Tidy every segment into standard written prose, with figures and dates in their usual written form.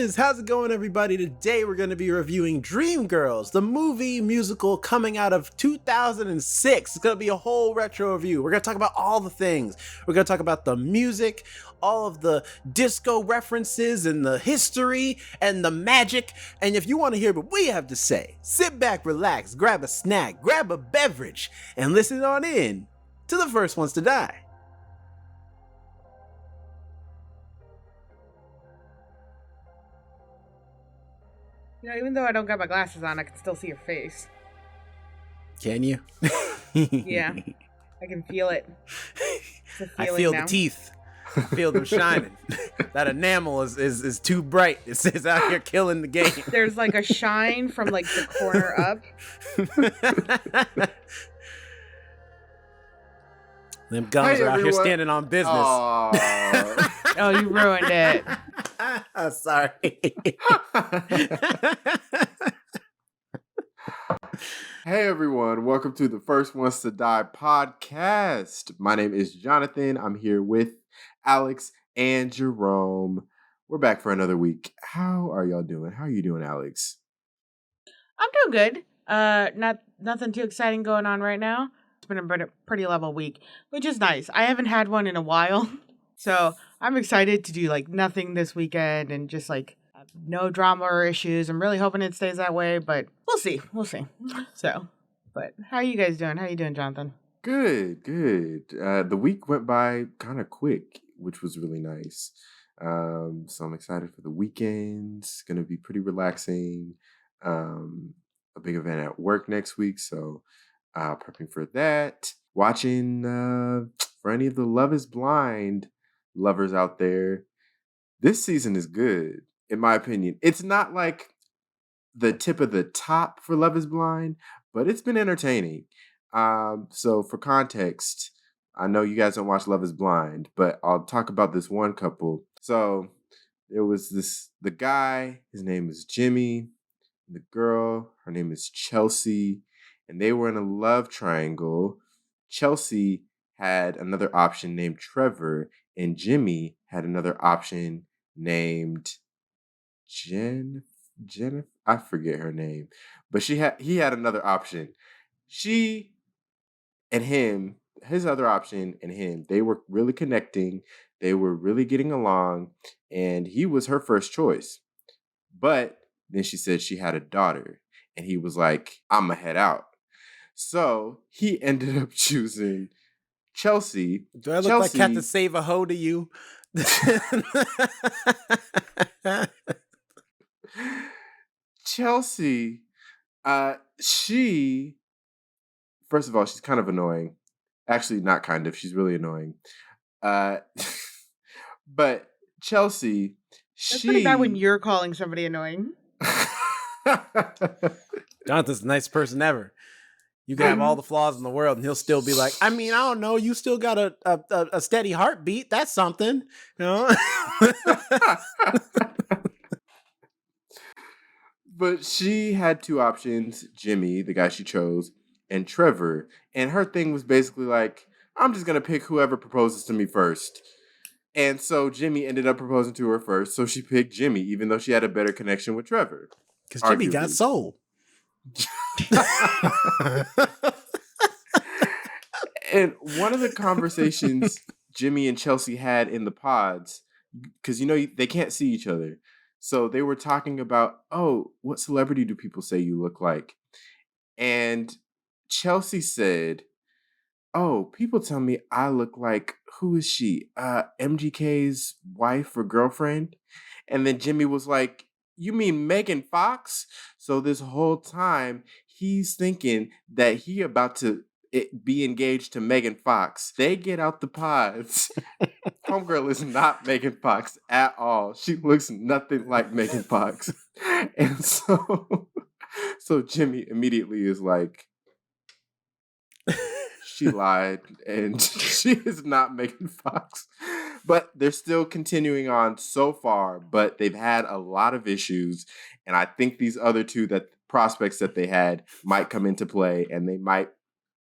is. How's it going, everybody? Today we're going to be reviewing Dreamgirls, the movie musical coming out of 2006. It's going to be a whole retro review. We're going to talk about all the things. We're going to talk about the music, all of the disco references and the history and the magic. And if you want to hear what we have to say, sit back, relax, grab a snack, grab a beverage, and listen on in to the first ones to die. You know, even though I don't got my glasses on, I can still see your face. Can you? Yeah, I can feel it. I feel now. the teeth. I feel them shining. That enamel is too bright. It's out here killing the game. There's like a shine from like the corner up. Them gums Hey, are out here everyone. standing on business. Oh, you ruined it. Sorry. Hey everyone, welcome to the First Ones to Die podcast. My name is Jonathan. I'm here with Alex and Jerome. We're back for another week. How are y'all doing? How are you doing, Alex? I'm doing good. Nothing too exciting going on right now. It's been a pretty level week, which is nice. I haven't had one in a while, so I'm excited to do like nothing this weekend and just like no drama or issues. I'm really hoping it stays that way, but we'll see. So, but how are you guys doing? How are you doing, Jonathan? Good. The week went by kind of quick, which was really nice. So I'm excited for the weekend. It's going to be pretty relaxing. A big event at work next week, so prepping for that. Watching for any of the Love is Blind lovers out there. This season is good, in my opinion. It's not like the tip of the top for Love is Blind, but it's been entertaining. So for context, I know you guys don't watch Love is Blind, but I'll talk about this one couple. So there was the guy, his name is Jimmy. The girl, her name is Chelsea, and they were in a love triangle. Chelsea had another option named Trevor, and Jimmy had another option named Jennifer. I forget her name, but he had another option. She and him, his other option and him, they were really connecting. They were really getting along, and he was her first choice. But then she said she had a daughter, and he was like, I'm going to head out. So he ended up choosing Chelsea. Do I look like Captain Save a Ho to you? Chelsea, she, first of all, she's kind of annoying. Actually, not kind of. She's really annoying. But Chelsea, That's pretty bad when you're calling somebody annoying. Jonathan's the nicest person ever. You can have all the flaws in the world, and he'll still be like, I mean, I don't know. You still got a steady heartbeat. That's something, you know? But she had two options, Jimmy, the guy she chose, and Trevor. And her thing was basically like, I'm just going to pick whoever proposes to me first. And so Jimmy ended up proposing to her first. So she picked Jimmy, even though she had a better connection with Trevor. Because Jimmy got soul. And one of the conversations Jimmy and Chelsea had in the pods, because, you know, they can't see each other. So they were talking about, oh, what celebrity do people say you look like? And Chelsea said, oh, people tell me I look like, who is she? MGK's wife or girlfriend? And then Jimmy was like, you mean Megan Fox? So this whole time, he's thinking that he about to be engaged to Megan Fox. They get out the pods. Homegirl is not Megan Fox at all. She looks nothing like Megan Fox. And so Jimmy immediately is like, she lied, and she is not Megan Fox. But they're still continuing on so far, but they've had a lot of issues, and I think these other two prospects that they had might come into play, and they might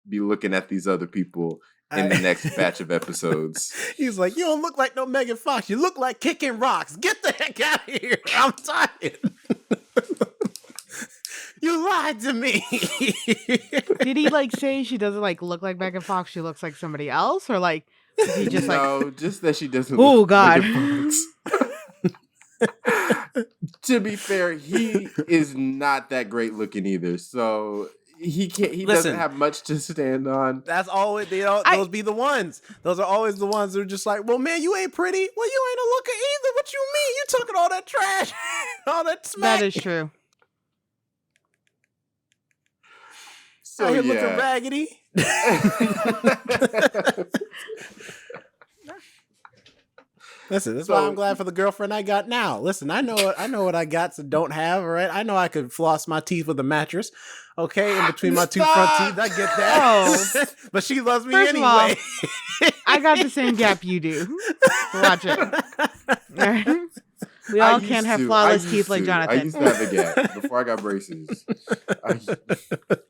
be looking at these other people in the next batch of episodes. He's like, you don't look like no Megan Fox. You look like kicking rocks. Get the heck out of here. I'm tired. You lied to me. Did he like say she doesn't like look like Megan Fox? She looks like somebody else, or like is he just no, just that she doesn't. Oh look God! like Megan Fox. To be fair, he is not that great looking either. So he can't. He Listen, doesn't have much to stand on. That's always those be the ones. Those are always the ones who are just like, well, man, you ain't pretty. Well, you ain't a looker either. What you mean? You talking all that trash, all that smack. That is true. So out here looking raggedy. Listen, that's why I'm glad for the girlfriend I got now. Listen, I know what I got to don't have, all right? I know I could floss my teeth with a mattress, okay? In between my two front teeth, I get that. Oh. But she loves me First anyway. Of all, I got the same gap you do. Watch it. We all can't have flawless teeth like Jonathan. I used to have a gap before I got braces.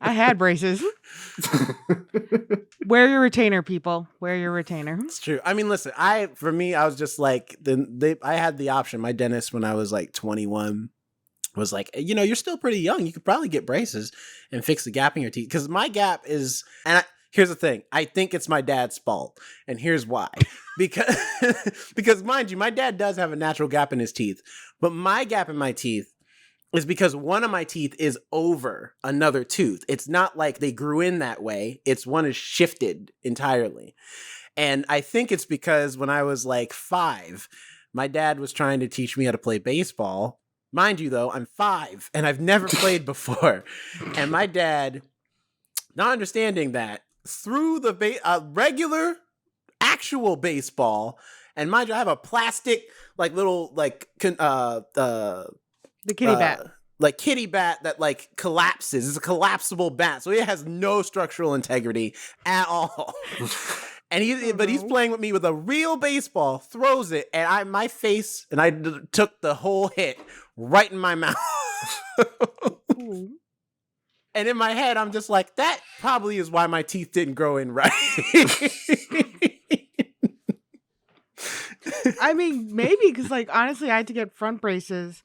I had braces. Wear your retainer, people. Wear your retainer. It's true. I mean, listen, for me, I was just like, I had the option. My dentist, when I was like 21, was like, you're still pretty young. You could probably get braces and fix the gap in your teeth. Because my gap is, here's the thing. I think it's my dad's fault. And here's why. Because mind you, my dad does have a natural gap in his teeth. But my gap in my teeth is because one of my teeth is over another tooth. It's not like they grew in that way. It's one is shifted entirely. And I think it's because when I was like 5, my dad was trying to teach me how to play baseball. Mind you, though, I'm 5 and I've never played before. And my dad, not understanding that, threw the regular actual baseball, and mind you, I have a plastic like little like the kitty bat. Like kitty bat that like collapses. It's a collapsible bat, so it has no structural integrity at all. And he's playing with me with a real baseball, throws it, and my face, and I took the whole hit right in my mouth. And in my head, I'm just like, that probably is why my teeth didn't grow in right. I mean, maybe because, like, honestly, I had to get front braces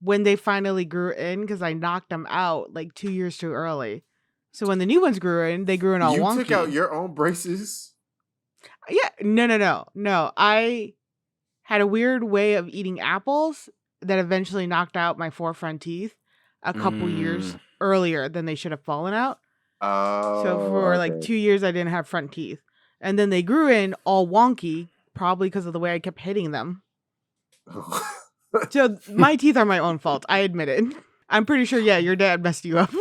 when they finally grew in because I knocked them out like 2 years too early. So when the new ones grew in, they grew in all wonky. You took out your own braces? Yeah. No. I had a weird way of eating apples that eventually knocked out my 4 front teeth a couple years earlier than they should have fallen out. Oh. So for like 2 years, I didn't have front teeth. And then they grew in all wonky, probably because of the way I kept hitting them. So my teeth are my own fault. I admit it. I'm pretty sure, your dad messed you up.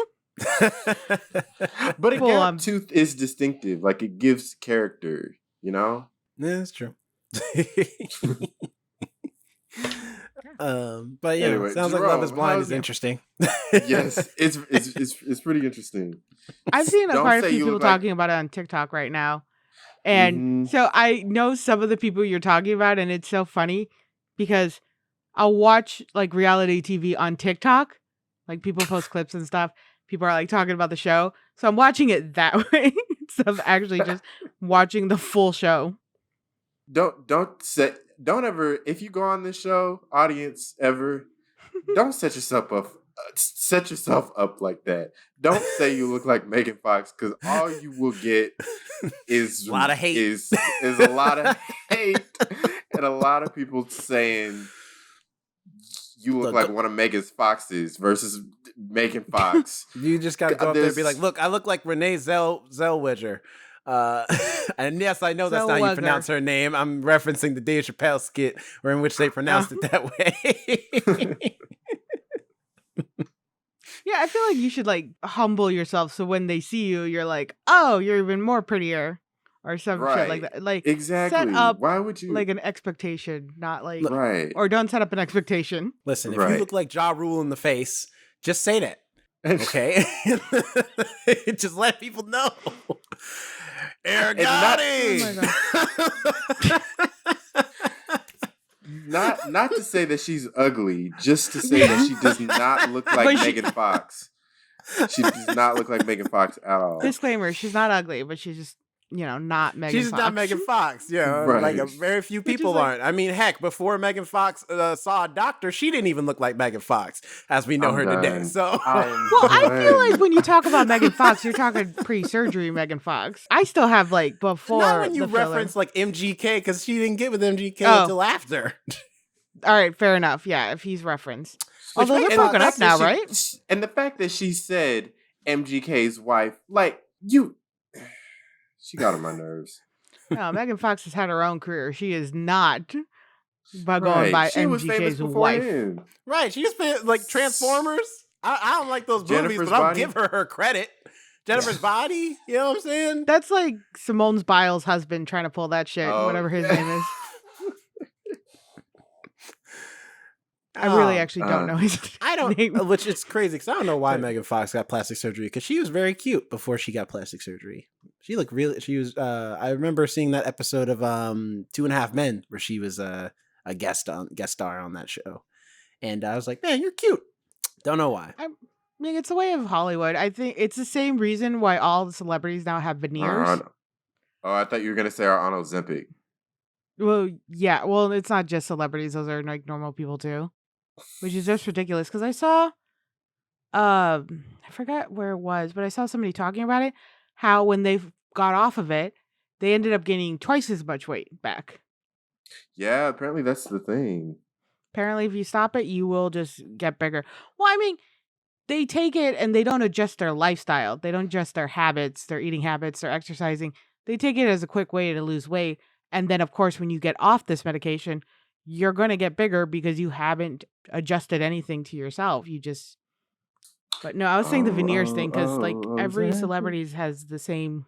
But a gap tooth is distinctive. Like, it gives character, you know? Yeah, that's true. But yeah, anyway, sounds Jerome, like Love is Blind is interesting. Yes, it's pretty interesting. I've seen quite a few people talking about it on TikTok right now. And so I know some of the people you're talking about, and it's so funny because I'll watch like reality TV on TikTok, like people post clips and stuff. People are like talking about the show. So I'm watching it that way instead of actually just watching the full show. Don't ever, if you go on this show, audience, ever, don't set yourself up like that. Don't say you look like Megan Fox, because all you will get is a lot of hate. Is a lot of hate and a lot of people saying you look like one of Megan Fox's versus Megan Fox. You just gotta go up there and be like, look, I look like Renee Zellweger. And yes, I know that's not how you pronounce her name. I'm referencing the Dave Chappelle skit in which they pronounced it that way. Yeah, I feel like you should like humble yourself so when they see you, you're like, oh, you're even more prettier, or some shit like that. Like, exactly. Set up why would you like an expectation, not like right, or don't set up an expectation. Listen, if you look like Ja Rule in the face, just say that, okay? Just let people know. Not to say that she's ugly, just to say that she does not look like Megan Fox. She does not look like Megan Fox at all. Disclaimer: she's not ugly, but she's just not Megan She's Fox. not Megan Fox, Right. like very few Which is people like- aren't. I mean, heck, before Megan Fox saw a doctor, she didn't even look like Megan Fox as we know I'm her today. done. So, I'm Well, I feel done. like when you talk about Megan Fox, you're talking pre-surgery Megan Fox. I still have like before not when you the filler. reference like MGK, because she didn't get with MGK Oh. until after. All right, fair enough. Yeah, if he's referenced. Which Although they're makes broken the up fact that now, she- right? And the fact that she said MGK's wife, like you, she got on my nerves. No, Megan Fox has had her own career. She is not by going by She was famous MGK's before wife. him. Right? She just been like Transformers. I don't like those movies, Jennifer's but I'll Body. give her credit. Jennifer's Body. You know what I'm saying? That's like Simone Biles' husband trying to pull that shit, Oh, whatever his yeah. name is. I really actually don't know his I don't, name. which is crazy because I don't know why But- Megan Fox got plastic surgery because she was very cute before she got plastic surgery. She looked really. She was. I remember seeing that episode of 2.5 Men where she was a guest star on that show, and I was like, man, you're cute. Don't know why. I mean, it's the way of Hollywood. I think it's the same reason why all the celebrities now have veneers. Oh, I thought you were gonna say our on Ozempic. Well, yeah. Well, it's not just celebrities; those are like normal people too, which is just ridiculous. Because I saw, I forgot where it was, but I saw somebody talking about it. How when they got off of it, they ended up gaining twice as much weight back. Yeah, apparently that's the thing. Apparently, if you stop it, you will just get bigger. Well, I mean, they take it and they don't adjust their lifestyle. They don't adjust their habits, their eating habits, their exercising. They take it as a quick way to lose weight. And then, of course, when you get off this medication, you're going to get bigger because you haven't adjusted anything to yourself. You just. But no, I was saying the veneers thing because like every exactly. celebrity has the same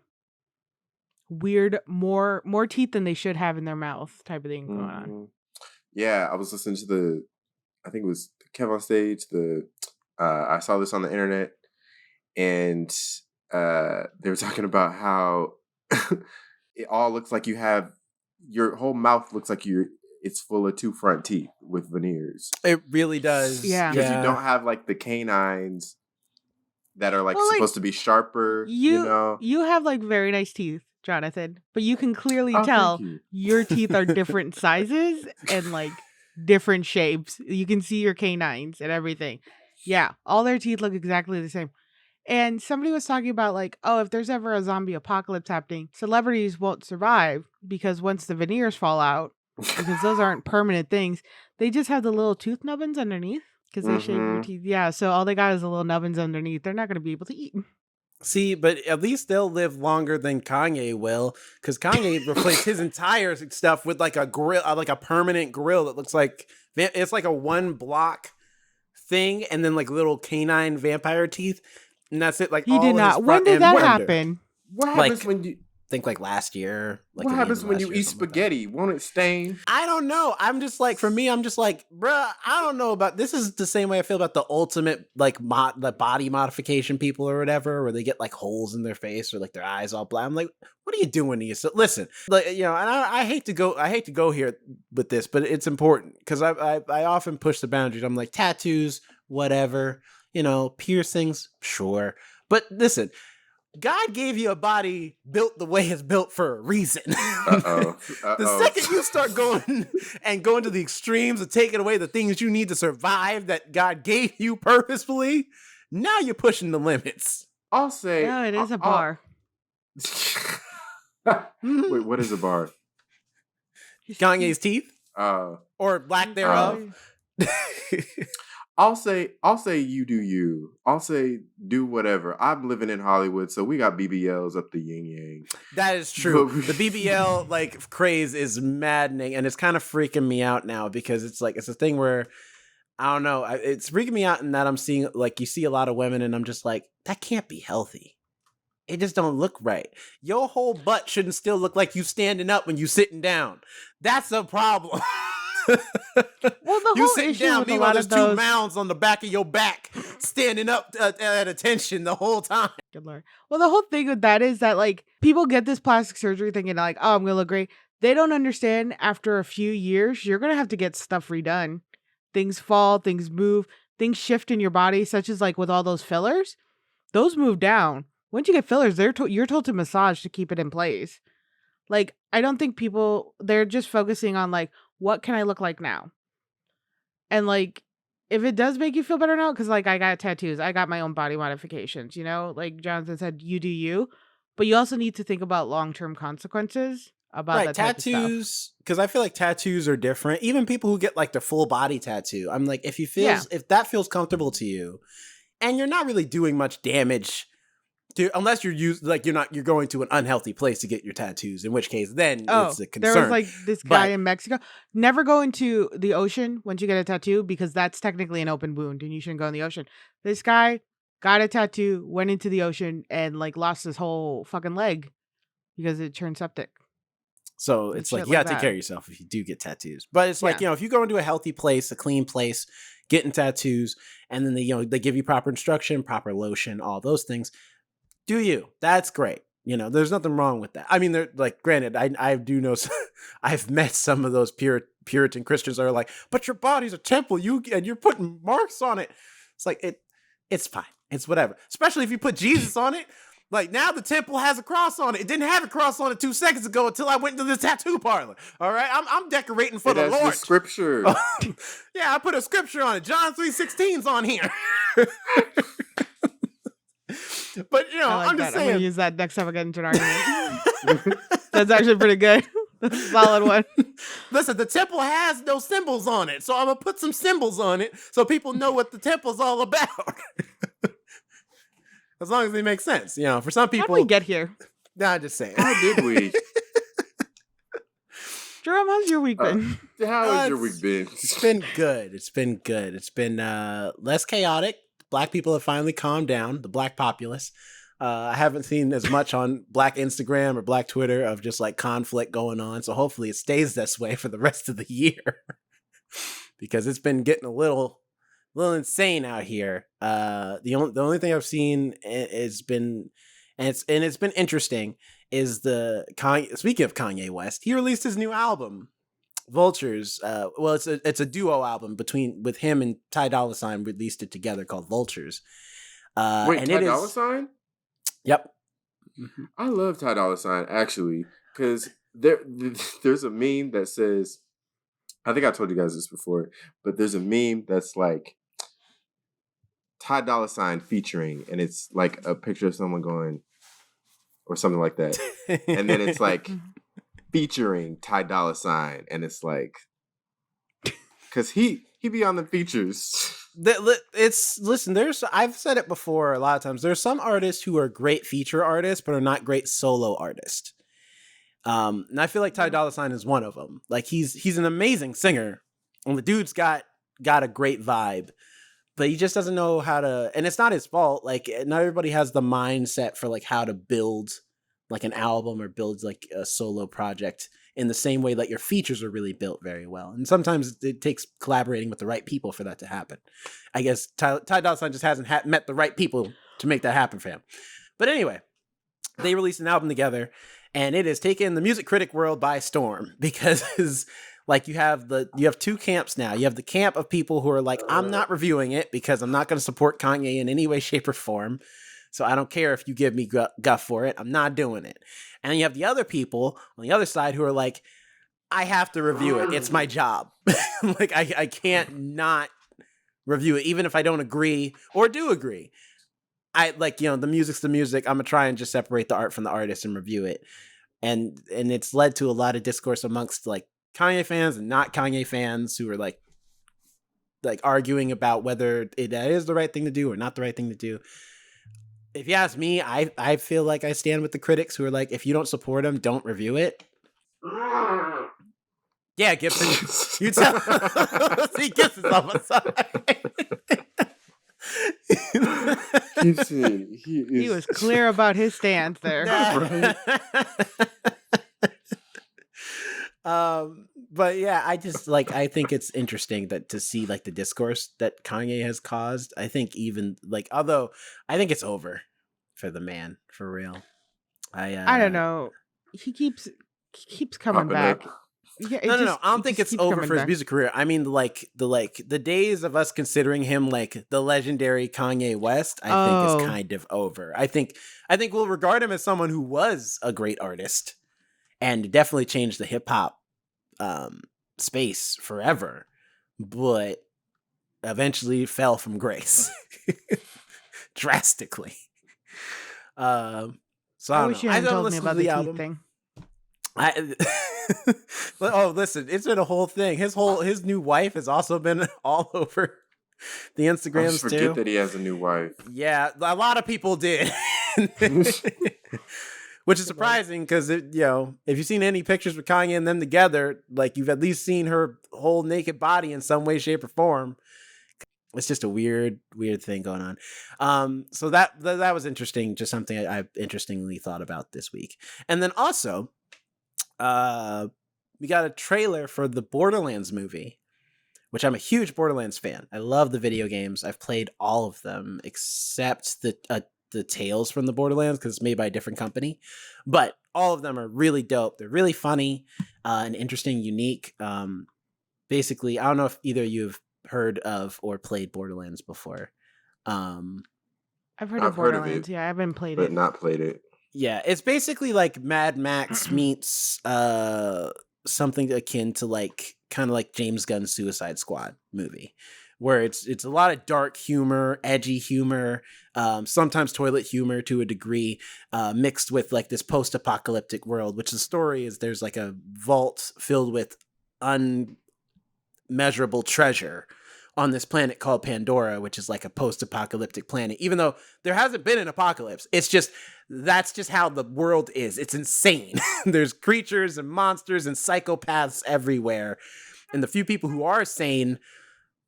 weird, more teeth than they should have in their mouth type of thing going on. Mhm. Yeah, I was listening to I think it was Kev on Stage. I saw this on the internet, and they were talking about how it all looks like your whole mouth looks like it's full of 2 front teeth with veneers. It really does. Yeah. Because you don't have like the canines that are like Well, like, supposed to be sharper. You know. You have like very nice teeth, Jonathan, but you can clearly Oh, tell thank you. your teeth are different sizes and like different shapes. You can see your canines and everything. Yeah, all their teeth look exactly the same. And somebody was talking about like, oh, if there's ever a zombie apocalypse happening, celebrities won't survive because once the veneers fall out, because those aren't permanent things, they just have the little tooth nubbins underneath because they shave your Mhm. teeth. Yeah, so all they got is the little nubbins underneath. They're not going to be able to eat. See, but at least they'll live longer than Kanye will, because Kanye replaced his entire stuff with like a grill, like a permanent grill that looks like it's like a 1 block thing, and then like little canine vampire teeth, and that's it. Like He all did in his not. When front did and that under. happen? What Like, happens when you? I think like last year. Like What at the end happens of when last you year or eat something like that. spaghetti? Won't it stain? I don't know. I'm just like, for me, I'm just like, bruh, I don't know about this. Is the same way I feel about the ultimate like the body modification people or whatever, where they get like holes in their face or like their eyes all black. I'm like, what are you doing to yourself? Listen, like, and I hate to go here with this, but it's important because I often push the boundaries. I'm like, tattoos, whatever, piercings, sure, but listen. God gave you a body built the way it's built for a reason. Uh-oh. The second you start going to the extremes of taking away the things you need to survive that God gave you purposefully, now you're pushing the limits. I'll say. No, it is a bar. Wait, what is a bar? Kanye's teeth or lack thereof. I'll say you do you. I'll say do whatever. I'm living in Hollywood, so we got BBLs up the yin yang. That is true. The BBL like craze is maddening, and it's kind of freaking me out now because it's a thing where I don't know. It's freaking me out in that I'm seeing like you see a lot of women, and I'm just like, that can't be healthy. It just don't look right. Your whole butt shouldn't still look like you standing up when you sitting down. That's a problem. Well, the you whole sitting issue down, with a meanwhile lot there's of 2 those. mounds on the back of your back, standing up at attention the whole time. Good Lord. Well, the whole thing with that is that like people get this plastic surgery thinking like, oh, I'm gonna look great. They don't understand after a few years, you're gonna have to get stuff redone. Things fall, things move, things shift in your body, such as like with all those fillers, those move down. once you get fillers, you're told to massage to keep it in place. Like, I don't think they're just focusing on like, what can I look like now? And like, if it does make you feel better now, because like I got tattoos, I got my own body modifications, like Jonathan said, you do you, but you also need to think about long-term consequences about Right, that type of stuff. tattoos, because I feel like tattoos are different. Even people who get like the full body tattoo, I'm like, if that feels comfortable to you, and you're not really doing much damage unless you're going to an unhealthy place to get your tattoos, in which case then it's a concern. There was like this guy in Mexico. Never go into the ocean once you get a tattoo, because that's technically an open wound and you shouldn't go in the ocean. This guy got a tattoo, went into the ocean, and like lost his whole fucking leg because it turned septic. So it's like you gotta take care of yourself if you do get tattoos. But it's like, if you go into a healthy place, a clean place, getting tattoos, and then they give you proper instruction, proper lotion, all those things. Do you? That's great. There's nothing wrong with that. I mean, they're like, granted, I do know, I've met some of those Puritan Christians that are like, but your body's a temple, and you're putting marks on it. It's like, it's fine. It's whatever. Especially if you put Jesus on it. Like, now the temple has a cross on it. It didn't have a cross on it 2 seconds ago until I went to the tattoo parlor. All right? I'm decorating for the Lord. The scripture. Yeah, I put a scripture on it. John 3:16's on here. But I'm just saying. I'm gonna use that next time I get into an argument. That's actually pretty good. That's a solid one. Listen, the temple has no symbols on it, so I'm gonna put some symbols on it so people know what the temple's all about. As long as they make sense, for some people. How did we get here? Nah, I'm just saying. How did we? Jerome, how's your week been? How has your week been? It's been good. It's been good. It's been less chaotic. Black people have finally calmed down, the black populace. I haven't seen as much on Black Instagram or Black Twitter of just like conflict going on. So hopefully it stays this way for the rest of the year. Because it's been getting a little insane out here. The only thing I've seen has been, and it's been interesting, is speaking of Kanye West, he released his new album, Vultures. Well, it's a duo album with him and Ty Dolla $ign released it together called Vultures. Wait, and Ty Dolla $ign? Yep. Mm-hmm. I love Ty Dolla $ign actually, because there's a meme that says, I think I told you guys this before, but there's a meme that's like Ty Dolla $ign featuring, and it's like a picture of someone going, or something like that, and then it's like featuring Ty Dolla $ign, and it's like, because he be on the features. Listen, I've said it before a lot of times. There's some artists who are great feature artists, but are not great solo artists. And I feel like Ty Dolla $ign is one of them. Like he's an amazing singer, and the dude's got a great vibe, but he just doesn't know how to. And it's not his fault. Like, not everybody has the mindset for like how to build like an album or build like a solo project in the same way that your features are really built very well. And sometimes it takes collaborating with the right people for that to happen. I guess Ty Dolla $ign just hasn't met the right people to make that happen for him. But anyway, they released an album together, and it has taken the music critic world by storm, because like you have two camps now. You have the camp of people who are like, I'm not reviewing it because I'm not going to support Kanye in any way, shape, or form. So I don't care if you give me guff for it. I'm not doing it. And then you have the other people on the other side who are like, I have to review it. It's my job. Like, I can't not review it, even if I don't agree or do agree. I like, the music's the music. I'm going to try and just separate the art from the artist and review it. And it's led to a lot of discourse amongst like Kanye fans and not Kanye fans who are like arguing about whether that is the right thing to do or not the right thing to do. If you ask me, I feel like I stand with the critics who are like, if you don't support him, don't review it. Yeah, Gibson, you tell. See, Gibson's aside. Gibson, he was clear about his stance there. But yeah, I just I think it's interesting to see like the discourse that Kanye has caused. I think even although I think it's over for the man, for real. I don't know. He keeps coming back. Yeah, No, no, no. I don't it think just it's keeps over coming for his back. music career. I mean, the days of us considering him like the legendary Kanye West, I think is Oh, kind of over. I think we'll regard him as someone who was a great artist and definitely changed the hip hop um, space forever, but eventually fell from grace drastically. So I I don't wish know. you I hadn't haven't told me listened to about the the teeth album. thing. I oh, listen, it's been a whole thing. His new wife has also been all over the I just Instagrams forget too. that he has a new wife. Yeah, a lot of people did. Which is surprising because if you've seen any pictures with Kanye and them together, like you've at least seen her whole naked body in some way, shape, or form. It's just a weird thing going on. So that was interesting. Just something I interestingly thought about this week. And then also, we got a trailer for the Borderlands movie, which I'm a huge Borderlands fan. I love the video games. I've played all of them except the Tales from the Borderlands because it's made by a different company. But all of them are really dope. They're really funny and interesting, unique. Basically, I don't know if either of you have heard of or played Borderlands before. I've heard of I've heard of Borderlands. it, Yeah, I haven't played but it. not played it. Yeah, it's basically like Mad Max meets something akin to like kind of like James Gunn's Suicide Squad movie, where it's a lot of dark humor, edgy humor, sometimes toilet humor to a degree, mixed with like this post-apocalyptic world. Which the story is there's like a vault filled with unmeasurable treasure on this planet called Pandora, which is like a post-apocalyptic planet. Even though there hasn't been an apocalypse, it's just that's just how the world is. It's insane. There's creatures and monsters and psychopaths everywhere. And the few people who are sane,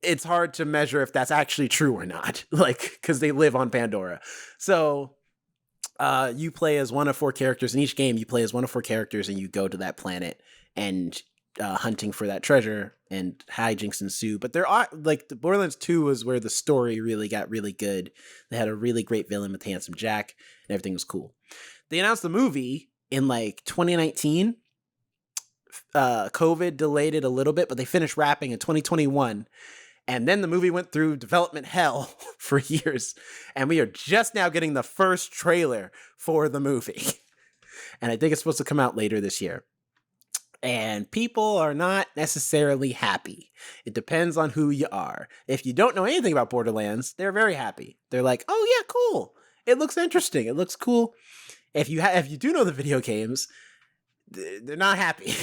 it's hard to measure if that's actually true or not, like, because they live on Pandora. So you play as one of 4 characters. In each game, you play as one of 4 characters and you go to that planet and hunting for that treasure, and hijinks ensue. But there are like the Borderlands 2 was where the story really got really good. They had a really great villain with Handsome Jack, and everything was cool. They announced the movie in like 2019. COVID delayed it a little bit, but they finished wrapping in 2021. And then the movie went through development hell for years. And we are just now getting the first trailer for the movie. And I think it's supposed to come out later this year. And people are not necessarily happy. It depends on who you are. If you don't know anything about Borderlands, they're very happy. They're like, "Oh yeah, cool. It looks interesting. It looks cool." If you do know the video games, they're not happy.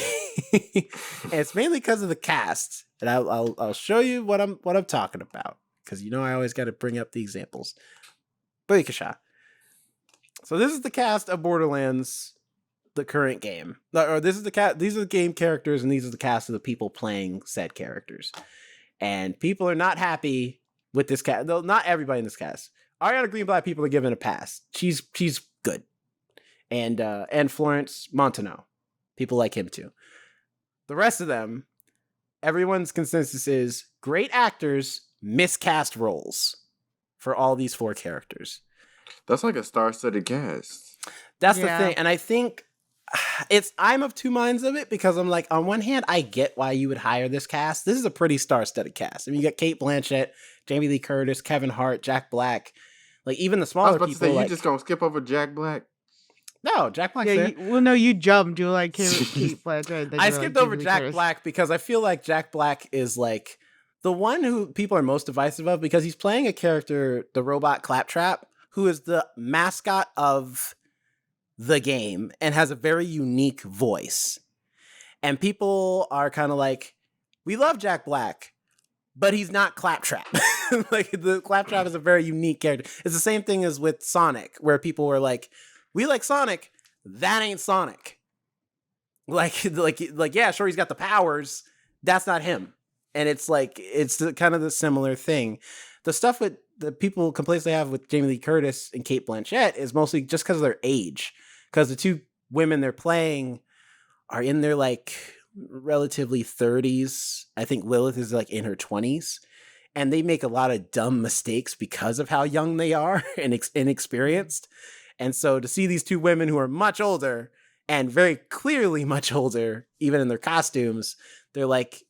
And it's mainly because of the cast. And I'll show you what I'm talking about, because I always got to bring up the examples. Boykasha. So this is the cast of Borderlands, the current game. Or this is these are the game characters, and these are the cast of the people playing said characters. And people are not happy with this cast. Though not everybody in this cast. Ariana Greenblatt people are given a pass. She's good. And Florence Montano. People like him too. The rest of them, everyone's consensus is great actors, miscast roles for all these 4 characters. That's like a star-studded cast. That's Yeah. the thing. And I think I'm of two minds of it, because I'm like, on one hand, I get why you would hire this cast. This is a pretty star-studded cast. I mean, you got Cate Blanchett, Jamie Lee Curtis, Kevin Hart, Jack Black. Like, even the I was smaller about to people. say, like, you just gonna skip over Jack Black? No, Jack Black's Yeah, there. no, you jumped. You like Kate Blanchett. then I you skipped like over Jamie Lee Jack Curtis. Black because I feel like Jack Black is like the one who people are most divisive of, because he's playing a character, the robot Claptrap, who is the mascot of the game and has a very unique voice. And people are kind of like, we love Jack Black, but he's not Claptrap. Like, the Claptrap is a very unique character. It's the same thing as with Sonic, where people were like, we like Sonic, that ain't Sonic. Like, yeah, sure, he's got the powers, that's not him. And it's like, it's kind of the similar thing. The stuff with the people complaints they have with Jamie Lee Curtis and Cate Blanchett is mostly just because of their age. Because the 2 women they're playing are in their like relatively 30s. I think Lilith is like in her 20s. And they make a lot of dumb mistakes because of how young they are and inexperienced. And so to see these 2 women who are much older and very clearly much older, even in their costumes. They're like,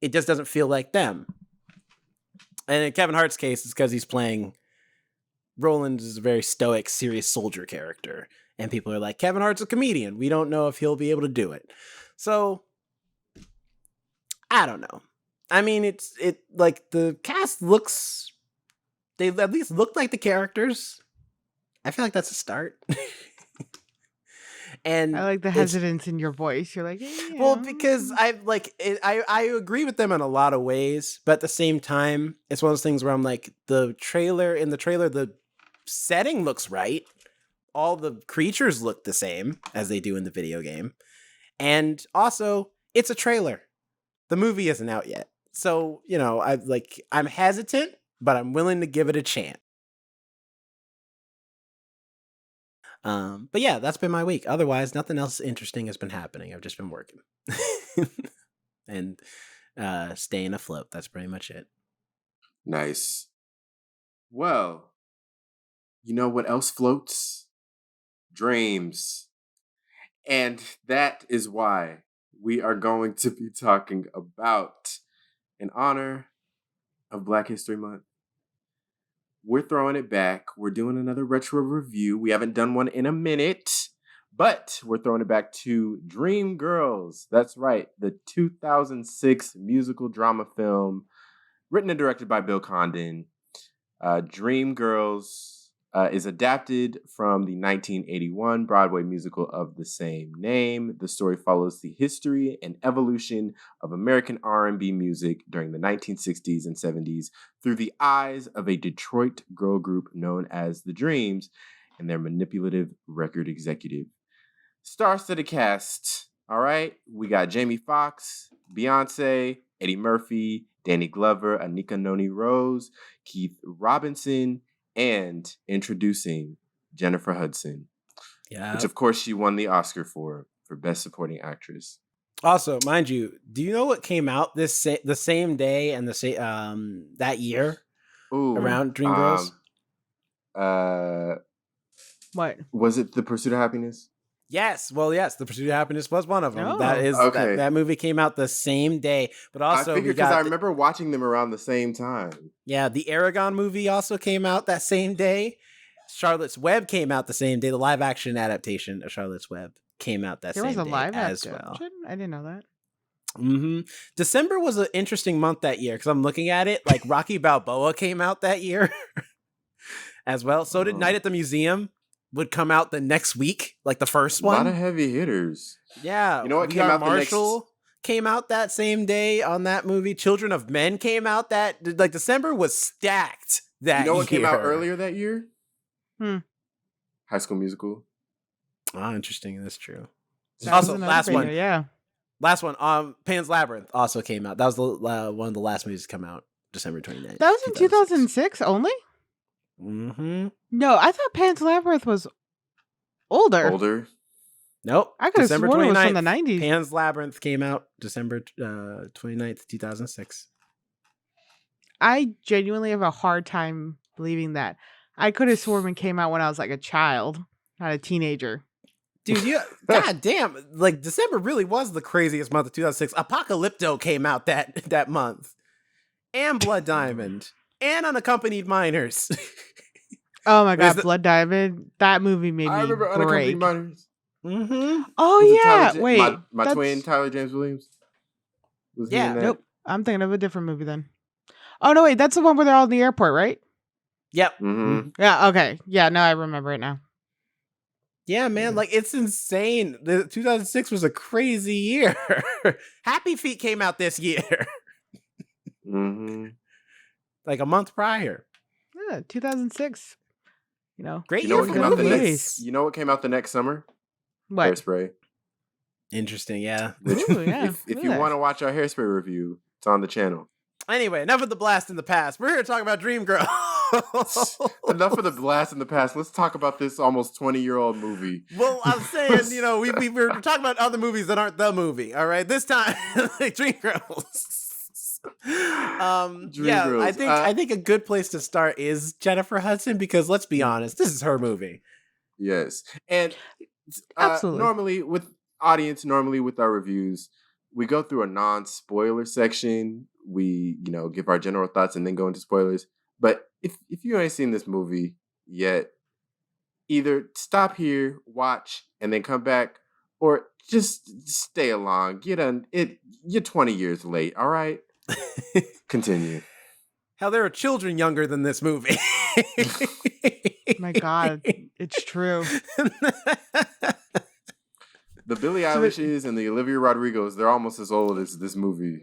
it just doesn't feel like them. And in Kevin Hart's case, it's because he's playing Roland is a very stoic, serious soldier character. And people are like, Kevin Hart's a comedian. We don't know if he'll be able to do it. So, I don't know. I mean, it like the cast looks, they at least look like the characters. I feel like that's a start. And I like the hesitance in your voice. You're like, yeah. Well, because I agree with them in a lot of ways, but at the same time, it's one of those things where I'm like, the trailer, the setting looks right. All the creatures look the same as they do in the video game. And also, it's a trailer. The movie isn't out yet. So, I'm hesitant, but I'm willing to give it a chance. But yeah, that's been my week. Otherwise, nothing else interesting has been happening. I've just been working and staying afloat. That's pretty much it. Nice. Well, you know what else floats? Dreams. And that is why we are going to be talking about, in honor of Black History Month, we're throwing it back. We're doing another retro review. We haven't done one in a minute, but we're throwing it back to Dreamgirls. That's right, the 2006 musical drama film written and directed by Bill Condon. Dreamgirls is adapted from the 1981 Broadway musical of the same name. The story follows the history and evolution of American R&B music during the 1960s and 70s through the eyes of a Detroit girl group known as The Dreams and their manipulative record executive. Star-studded cast, all right? We got Jamie Foxx, Beyonce, Eddie Murphy, Danny Glover, Anika Noni Rose, Keith Robinson, and introducing Jennifer Hudson. Yeah. Which, of course, she won the Oscar for Best Supporting Actress. Also, mind you, do you know what came out the same day and that year? Ooh, around Dreamgirls? What? Was it The Pursuit of Happiness? Yes. Well, yes, The Pursuit of Happiness was one of them. Oh. That is okay. That movie came out the same day, but also I figured because I remember watching them around the same time. Yeah, the Aragon movie also came out that same day. Charlotte's Web came out the same day. The live action adaptation of Charlotte's Web came out that same day. There was a live action? I didn't know that. Mm-hmm. December was an interesting month that year because I'm looking at it. Like Rocky Balboa came out that year as well. So did Night at the Museum. Would come out the next week, like the first one. A lot of heavy hitters. Yeah. You know what came out Marshall came out that same day on that movie. Children of Men came out December was stacked that year. You know what came out earlier that year? High School Musical. Oh, interesting. That's true. Also, last one. Yeah. Last one. Pan's Labyrinth also came out. That was one of the last movies to come out, December 29th. That was in 2006 only? Mm-hmm. No, I thought Pan's Labyrinth was older. Nope. I could have sworn it was from the 90s. Pan's Labyrinth came out December 29th, 2006. I genuinely have a hard time believing that. I could have sworn it came out when I was like a child, not a teenager. Dude, god damn, like December really was the craziest month of 2006. Apocalypto came out that month. And Blood Diamond. And Unaccompanied Minors. Oh my god, Blood Diamond. That movie made me remember break. Unaccompanied Minors. Mm-hmm. Oh yeah, wait. My twin, Tyler James Williams. Was he in that? Nope. I'm thinking of a different movie then. Oh no, wait, that's the one where they're all in the airport, right? Yep. Mm-hmm. Yeah, okay. Yeah, no, I remember it now. Yeah, man, like it's insane. The 2006 was a crazy year. Happy Feet came out this year. Mm-hmm. Like a month prior. Yeah, 2006. Great year for movies. You know what came out the next summer? What? Hairspray. Interesting, yeah. If you want to watch our Hairspray review, it's on the channel. Anyway, enough of the blast in the past. We're here to talk about Dreamgirls. Enough of the blast in the past. Let's talk about this almost 20-year-old movie. Well, I'm saying, we were talking about other movies that aren't the movie. All right, this time, like Dreamgirls. Dreamgirls. I think a good place to start is Jennifer Hudson because let's be honest, this is her movie. Yes, and Absolutely. Normally with our reviews, we go through a non-spoiler section. We, give our general thoughts and then go into spoilers. But if you ain't seen this movie yet, either stop here, watch, and then come back, or just stay along. You're 20 years late, all right? Continue. Hell, there are children younger than this movie. My God, it's true. The Billie Eilishes and the Olivia Rodrigos, they're almost as old as this movie.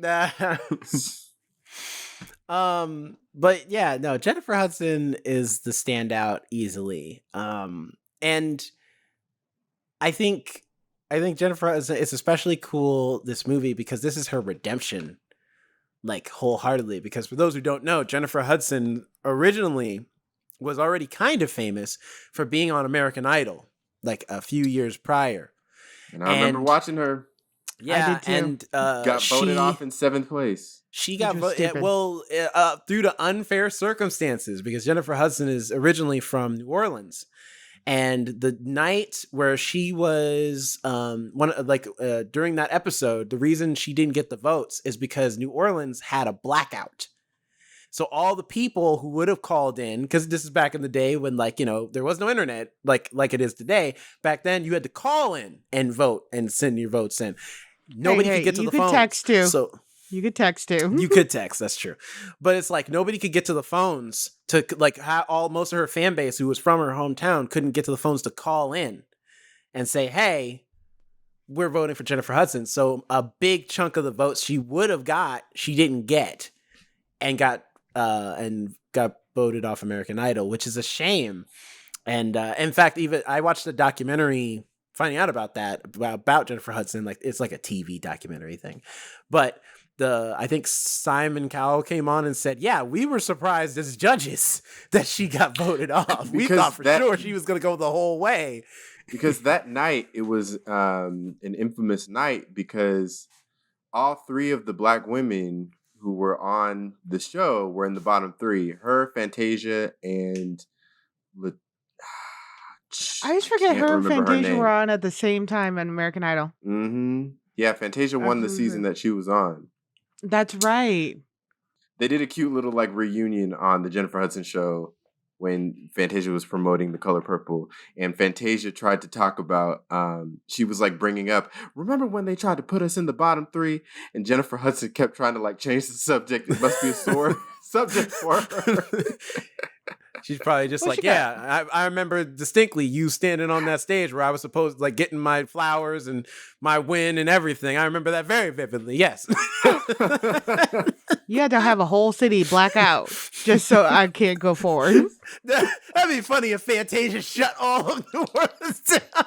But yeah, no, Jennifer Hudson is the standout easily. And I think Jennifer Hudson is especially cool this movie because this is her redemption, like wholeheartedly. Because for those who don't know, Jennifer Hudson originally was already kind of famous for being on American Idol, like a few years prior. And I remember watching her. Yeah, I did too. and got voted off in 7th place. She got voted due to unfair circumstances because Jennifer Hudson is originally from New Orleans, and the night where she was during that episode, the reason she didn't get the votes is because New Orleans had a blackout. So all the people who would have called in, because this is back in the day when there was no internet like it is today. Back then, you had to call in and vote and send your votes in. Nobody could get to the phone. You could text too. So you could text too. You could text. That's true. But it's like nobody could get to the phones to most of her fan base who was from her hometown couldn't get to the phones to call in and say, "Hey, we're voting for Jennifer Hudson." So a big chunk of the votes she would have got, she didn't get, and got voted off American Idol, which is a shame. And in fact, even I watched a documentary finding out about that, about Jennifer Hudson. Like, it's like a TV documentary thing. But I think Simon Cowell came on and said, yeah, we were surprised as judges that she got voted off. We thought for sure she was going to go the whole way. Because that night, it was an infamous night because all three of the black women who were on the show were in the bottom three. Her, Fantasia, and I always forget her and Fantasia were on at the same time on American Idol. Mm-hmm. Yeah, Fantasia won the season that she was on. That's right. They did a cute little reunion on the Jennifer Hudson show when Fantasia was promoting The Color Purple, and Fantasia tried to talk about, she was bringing up, remember when they tried to put us in the bottom three? And Jennifer Hudson kept trying to change the subject. It must be a sore subject for her. She's probably just I remember distinctly you standing on that stage where I was supposed getting my flowers and my win and everything. I remember that very vividly. Yes. You had to have a whole city black out just so I can't go forward. That'd be funny if Fantasia shut all of New Orleans down.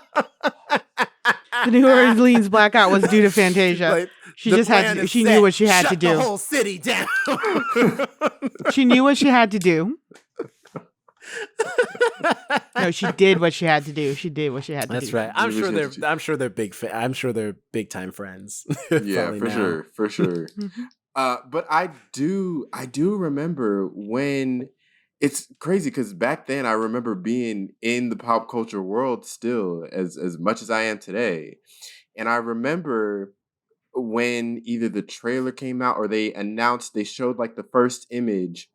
The New Orleans blackout was due to Fantasia. She just had to, she knew what she had to do. Shut the whole city down. She knew what she had to do. No, she did what she had to do. She did what she had to do. That's right. I'm sure they're big time friends. Yeah, for sure. But I do remember when it's crazy because back then I remember being in the pop culture world still as much as I am today. And I remember when either the trailer came out or they showed the first image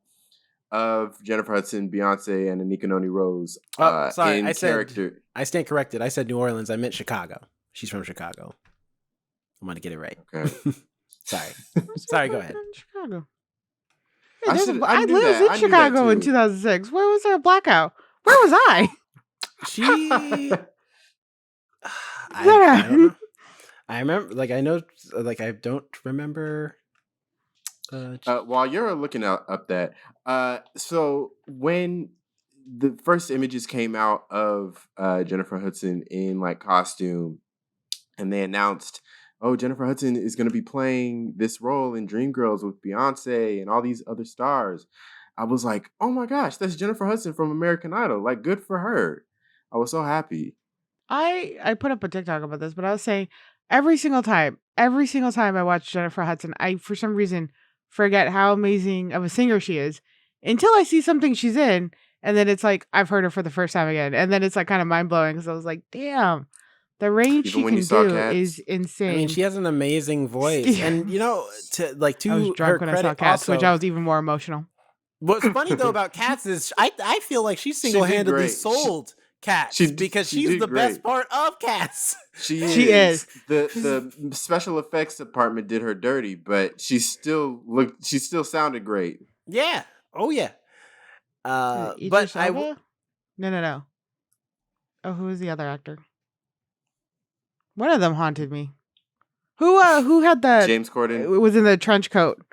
of Jennifer Hudson, Beyonce, and Anika Noni Rose. Sorry, I stand corrected. I said New Orleans. I meant Chicago. She's from Chicago. I'm going to get it right. Okay. Sorry, go ahead. Chicago. Hey, I lived in Chicago in 2006. Where was there a blackout? Where was I? I don't know. I remember, I don't remember. While you're looking up that, so when the first images came out of Jennifer Hudson in costume, and they announced, oh, Jennifer Hudson is going to be playing this role in Dreamgirls with Beyonce and all these other stars, I was like, oh my gosh, that's Jennifer Hudson from American Idol. Good for her. I was so happy. I put up a TikTok about this, but I was saying every single time I watch Jennifer Hudson, I for some reason forget how amazing of a singer she is until I see something she's in, and then it's I've heard her for the first time again, and then it's kind of mind blowing because I was like, damn, The range Even she when you can saw do Cats? is insane. I mean, she has an amazing voice, and you know, I was to drunk her when I saw credit, Cats, which also, I was even more emotional. what's funny though about Cats is I feel like she She did single-handedly great. sold Cats because She she's did the best great. part of Cats. She She is. is. She's The special effects department did her dirty, but she still sounded great. Yeah. Oh yeah. But Idris Elba? No. Oh, who is the other actor? One of them haunted me. Who had the? James Corden. It was in the trench coat.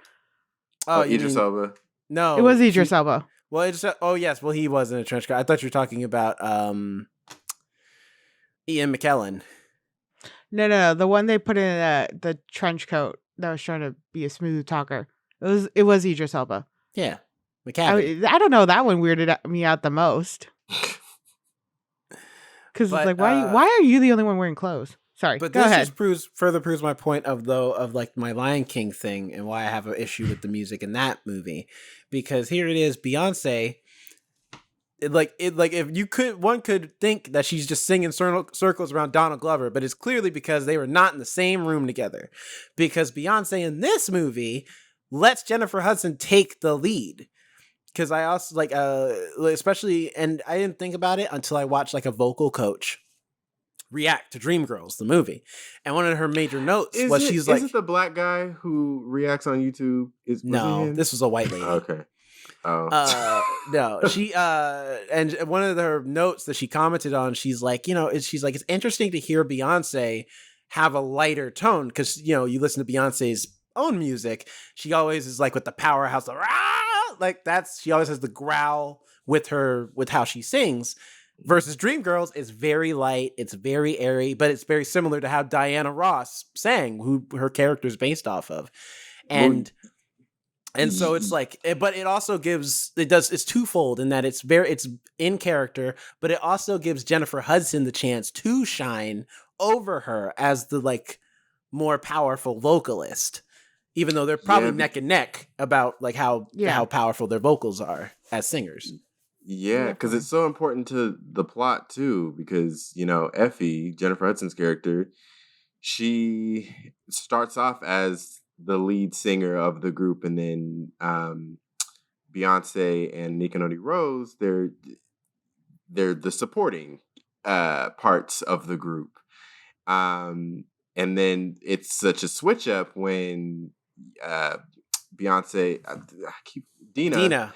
Oh, you Idris mean Elba. no? It was Idris Elba. Well, it's oh yes. Well, he was in a trench coat. I thought you were talking about Ian McKellen. No. The one they put in the trench coat that was trying to be a smooth talker. It was Idris Elba. Yeah, McCabe. I don't know. That one weirded me out the most. Because it's like, why are you the only one wearing clothes? Sorry, But go this ahead. just further proves my point of like my Lion King thing and why I have an issue with the music in that movie, because here it is, Beyonce. One could think that she's just singing circles around Donald Glover, but it's clearly because they were not in the same room together. Because Beyonce in this movie lets Jennifer Hudson take the lead. Because I also especially, and I didn't think about it until I watched like a vocal coach react to Dreamgirls, the movie, and one of her major notes was she's like, "Is it the black guy who reacts on YouTube? No, this was a white lady." Okay. Oh. No, she and one of her notes that she commented on, she's like, it's interesting to hear Beyonce have a lighter tone, because you listen to Beyonce's own music, she always is like with the powerhouse, she always has the growl with how she sings. Versus Dreamgirls is very light, it's very airy, but it's very similar to how Diana Ross sang, who her character is based off of, and so it's like, but it also it's twofold in that it's in character, but it also gives Jennifer Hudson the chance to shine over her as the like more powerful vocalist, even though they're probably neck and neck about like how powerful their vocals are as singers. Yeah, because it's so important to the plot too, because Effie, Jennifer Hudson's character, she starts off as the lead singer of the group, and then Beyonce and Nicanori Rose, they're the supporting parts of the group. And then it's such a switch up when Beyonce, Dina.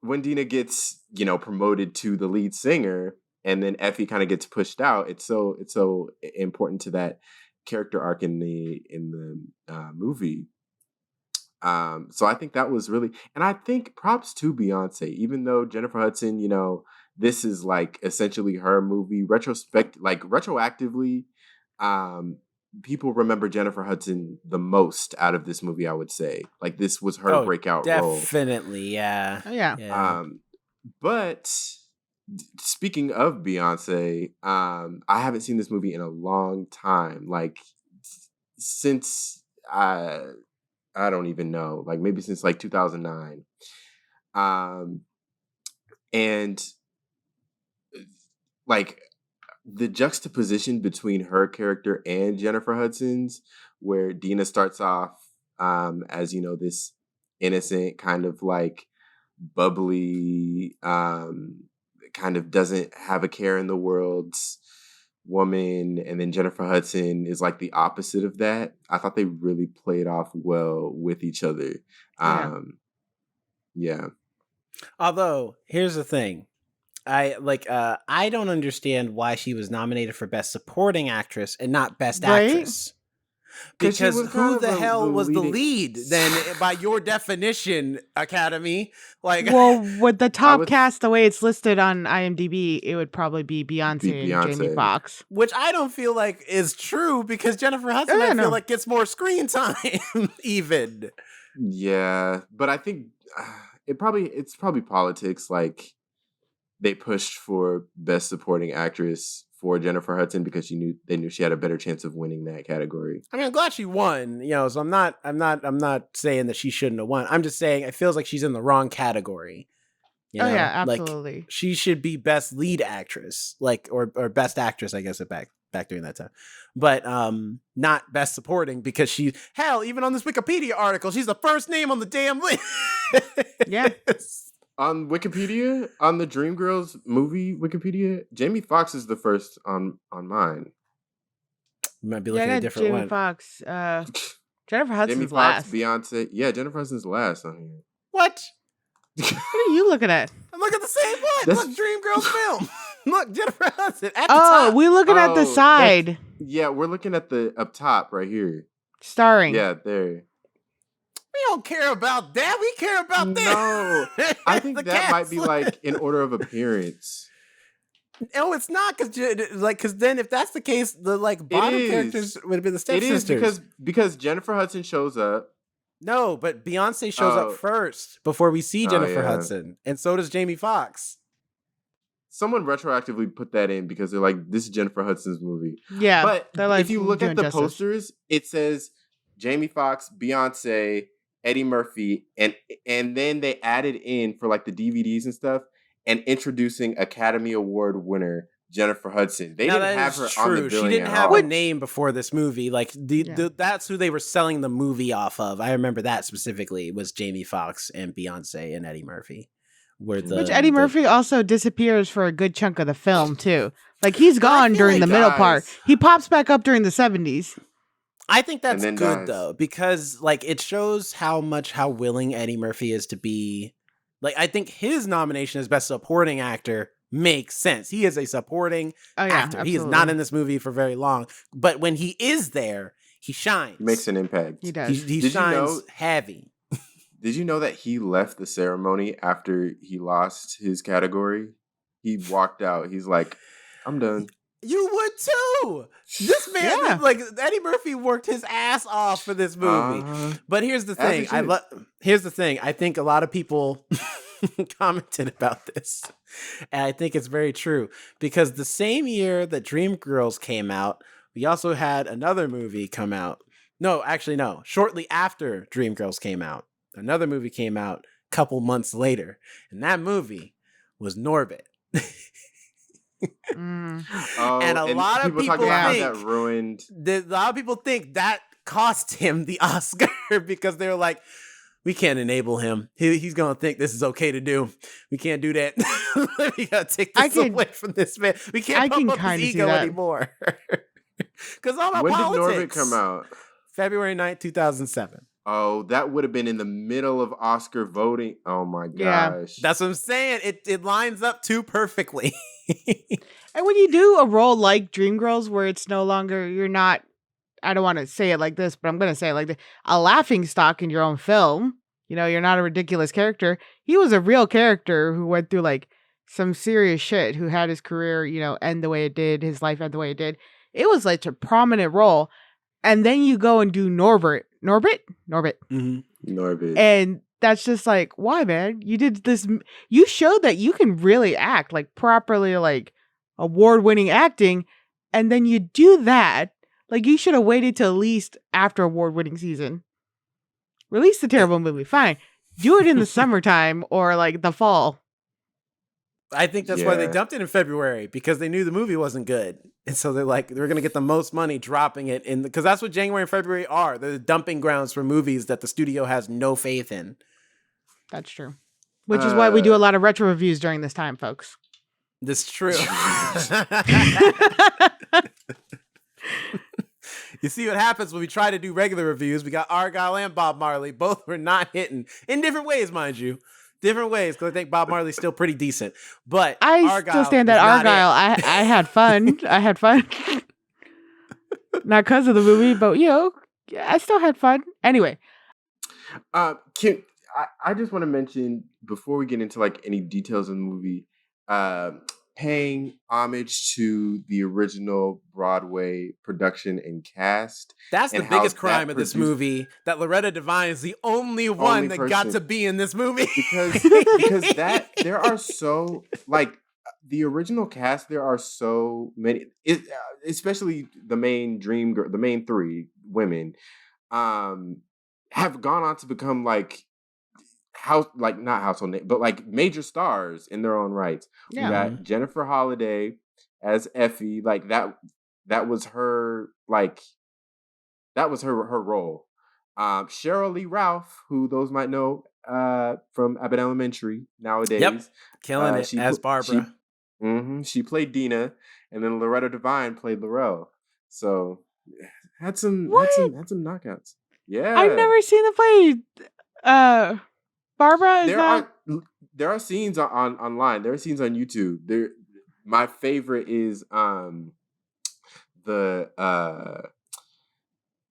When Dina gets promoted to the lead singer, and then Effie kind of gets pushed out, it's so important to that character arc in the movie. So I think that was really, and I think props to Beyonce, even though Jennifer Hudson, this is like essentially her movie, retroactively, people remember Jennifer Hudson the most out of this movie, I would say. Like, this was her breakout role. Definitely, yeah. Oh, yeah. But speaking of Beyonce, I haven't seen this movie in a long time. Like, since I don't even know. Like, maybe since like 2009. And like, the juxtaposition between her character and Jennifer Hudson's, where Dina starts off as this innocent, kind of like bubbly, kind of doesn't have a care in the world woman, and then Jennifer Hudson is like the opposite of that. I thought they really played off well with each other. Yeah. Although, here's the thing. I don't understand why she was nominated for Best Supporting Actress and not Best Actress. Because who the hell was the lead then, by your definition, Academy? Like, well, with the top cast, the way it's listed on IMDb, it would probably be Beyonce and Jamie Foxx. Which I don't feel like is true, because Jennifer Hudson, I feel like gets more screen time, even. Yeah, but I think it's probably politics. Like, they pushed for Best Supporting Actress for Jennifer Hudson because they knew she had a better chance of winning that category. I mean, I'm glad she won, so I'm not saying that she shouldn't have won. I'm just saying it feels like she's in the wrong category. You Oh know, yeah, like absolutely. she should be best lead actress, like or best actress, I guess, back during that time, but not best supporting because hell, even on this Wikipedia article, she's the first name on the damn list. Yeah. On Wikipedia, on the Dreamgirls movie Wikipedia, Jamie Foxx is the first on mine. You might be Yeah, looking I at a got different Jamie one. Foxx. Jennifer Jamie Hudson's Foxx, last. Beyonce. Yeah, Jennifer Hudson's last on here. What? What are you looking at? I'm looking at the same one. That's- Look, Dreamgirls film. Look, Jennifer Hudson at the Oh, top. we're looking at the that's- side. Yeah, we're looking at the up top right here. Starring. Yeah, there. We don't care about that. We care about this. No, I think The that might cast be list. like in order of appearance. No, it's not because then if that's the case, the like bottom is. characters would have been the It is stepsisters. because Jennifer Hudson shows up. No, but Beyonce shows Oh. up first before we see Oh, Jennifer yeah. Hudson, and so does Jamie Foxx. Someone retroactively put that in because they're like, this is Jennifer Hudson's movie. Yeah. But they're like, if you look doing at the justice. posters, it says Jamie Foxx, Beyonce, Eddie Murphy, and then they added in for like the DVDs and stuff, and introducing Academy Award winner Jennifer Hudson. They Now, didn't that have is her on the true. billing She didn't at have all. a name before this movie. Like Yeah. that's who they were selling the movie off of. I remember that specifically was Jamie Foxx and Beyonce and Eddie Murphy. Which Eddie Murphy also disappears for a good chunk of the film too. Like he's But I gone feel during like the middle part. dies. He pops back up during the 70s. I think that's then good dies. though, because like it shows how willing Eddie Murphy is to be. Like I think his nomination as best supporting actor makes sense. He is a supporting Oh yeah, actor. He is not in this movie for very long, but when he is there, he shines. He makes an impact. He does. He Did you shines know- heavy. Did you know that he left the ceremony after he lost his category? He walked out. He's like, I'm done. You would too. This man, Yeah. like Eddie Murphy, worked his ass off for this movie. But here's the As thing. he should. Here's the thing. I think a lot of people commented about this, and I think it's very true because the same year that Dreamgirls came out, we also had another movie come out. No, actually, no. Shortly after Dreamgirls came out, another movie came out a couple months later, and that movie was Norbit. Mm. Oh, And a lot of talk people about how think that ruined. A lot of people think that cost him the Oscar because they're like, we can't enable him. He's gonna think this is okay to do. We can't do that. We gotta take this away from this man. We can't pump up his ego anymore. Because all about When politics. did Norbit come out? February 9th, 2007. Oh, that would have been in the middle of Oscar voting. Oh my Yeah. gosh. That's what I'm saying. It lines up too perfectly. And when you do a role like Dreamgirls where it's no longer, you're not, I don't want to say it like this, but I'm going to say it like this, a laughing stock in your own film. You know, you're not a ridiculous character. He was a real character who went through like some serious shit, who had his career, you know, end the way it did, his life end the way it did. It was like a prominent role. And then you go and do Norbit. Mm-hmm. Norbit. And that's just like, why, man? You did this. You showed that you can really act, like properly, like award-winning acting. And then you do that. Like, you should have waited till at least after award-winning season. Release the terrible movie. Fine. Do it in the summertime or like the fall. I think that's why they Yeah. dumped it in February, because they knew the movie wasn't good. And so they're like, they're going to get the most money dropping it in, because that's what January and February are. They're the dumping grounds for movies that the studio has no faith in. That's true. Which is why we do a lot of retro reviews during this time, folks. This is true. You see what happens when we try to do regular reviews. We got Argyle and Bob Marley. Both were not hitting in different ways, mind you. Different ways, because I think Bob Marley's still pretty decent. But I Argyle still stand is at not it. Argyle. I had fun. I had fun. Not because of the movie, but you know, I still had fun. Anyway, I just want to mention before we get into like any details of the movie, paying homage to the original Broadway production and cast. That's the and how biggest that crime of this produced- movie, that Loretta Devine is the only one that got person. to be in this movie. because that there are so like the original cast. There are so many, especially the main dream girl, the main three women, have gone on to become like not household name, but like major stars in their own rights. We Yeah. got Jennifer Holliday as Effie, like that was her her role. Cheryl Lee Ralph, who those might know from Abbott Elementary nowadays. Yep, killing it as Barbara. She played Dina, and then Loretta Devine played Laurel. So had some knockouts. Yeah, I've never seen the play. Barbara is there are scenes online. There are scenes on YouTube. My favorite is the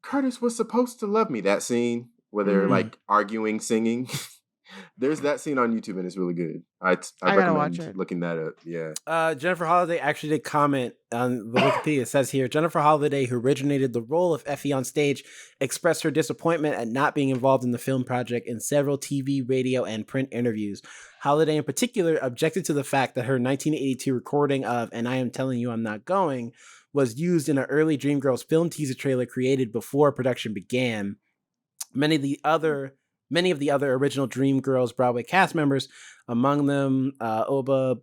Curtis was supposed to love me. That scene where they're like arguing, singing. There's that scene on YouTube and it's really good. I recommend looking that up. Yeah. Jennifer Holliday actually did comment on the Wikipedia. It says here, Jennifer Holliday, who originated the role of Effie on stage, expressed her disappointment at not being involved in the film project in several TV, radio, and print interviews. Holliday in particular objected to the fact that her 1982 recording of And I Am Telling You I'm Not Going was used in an early Dreamgirls film teaser trailer created before production began. Many of the other original Dreamgirls Broadway cast members, among them Oba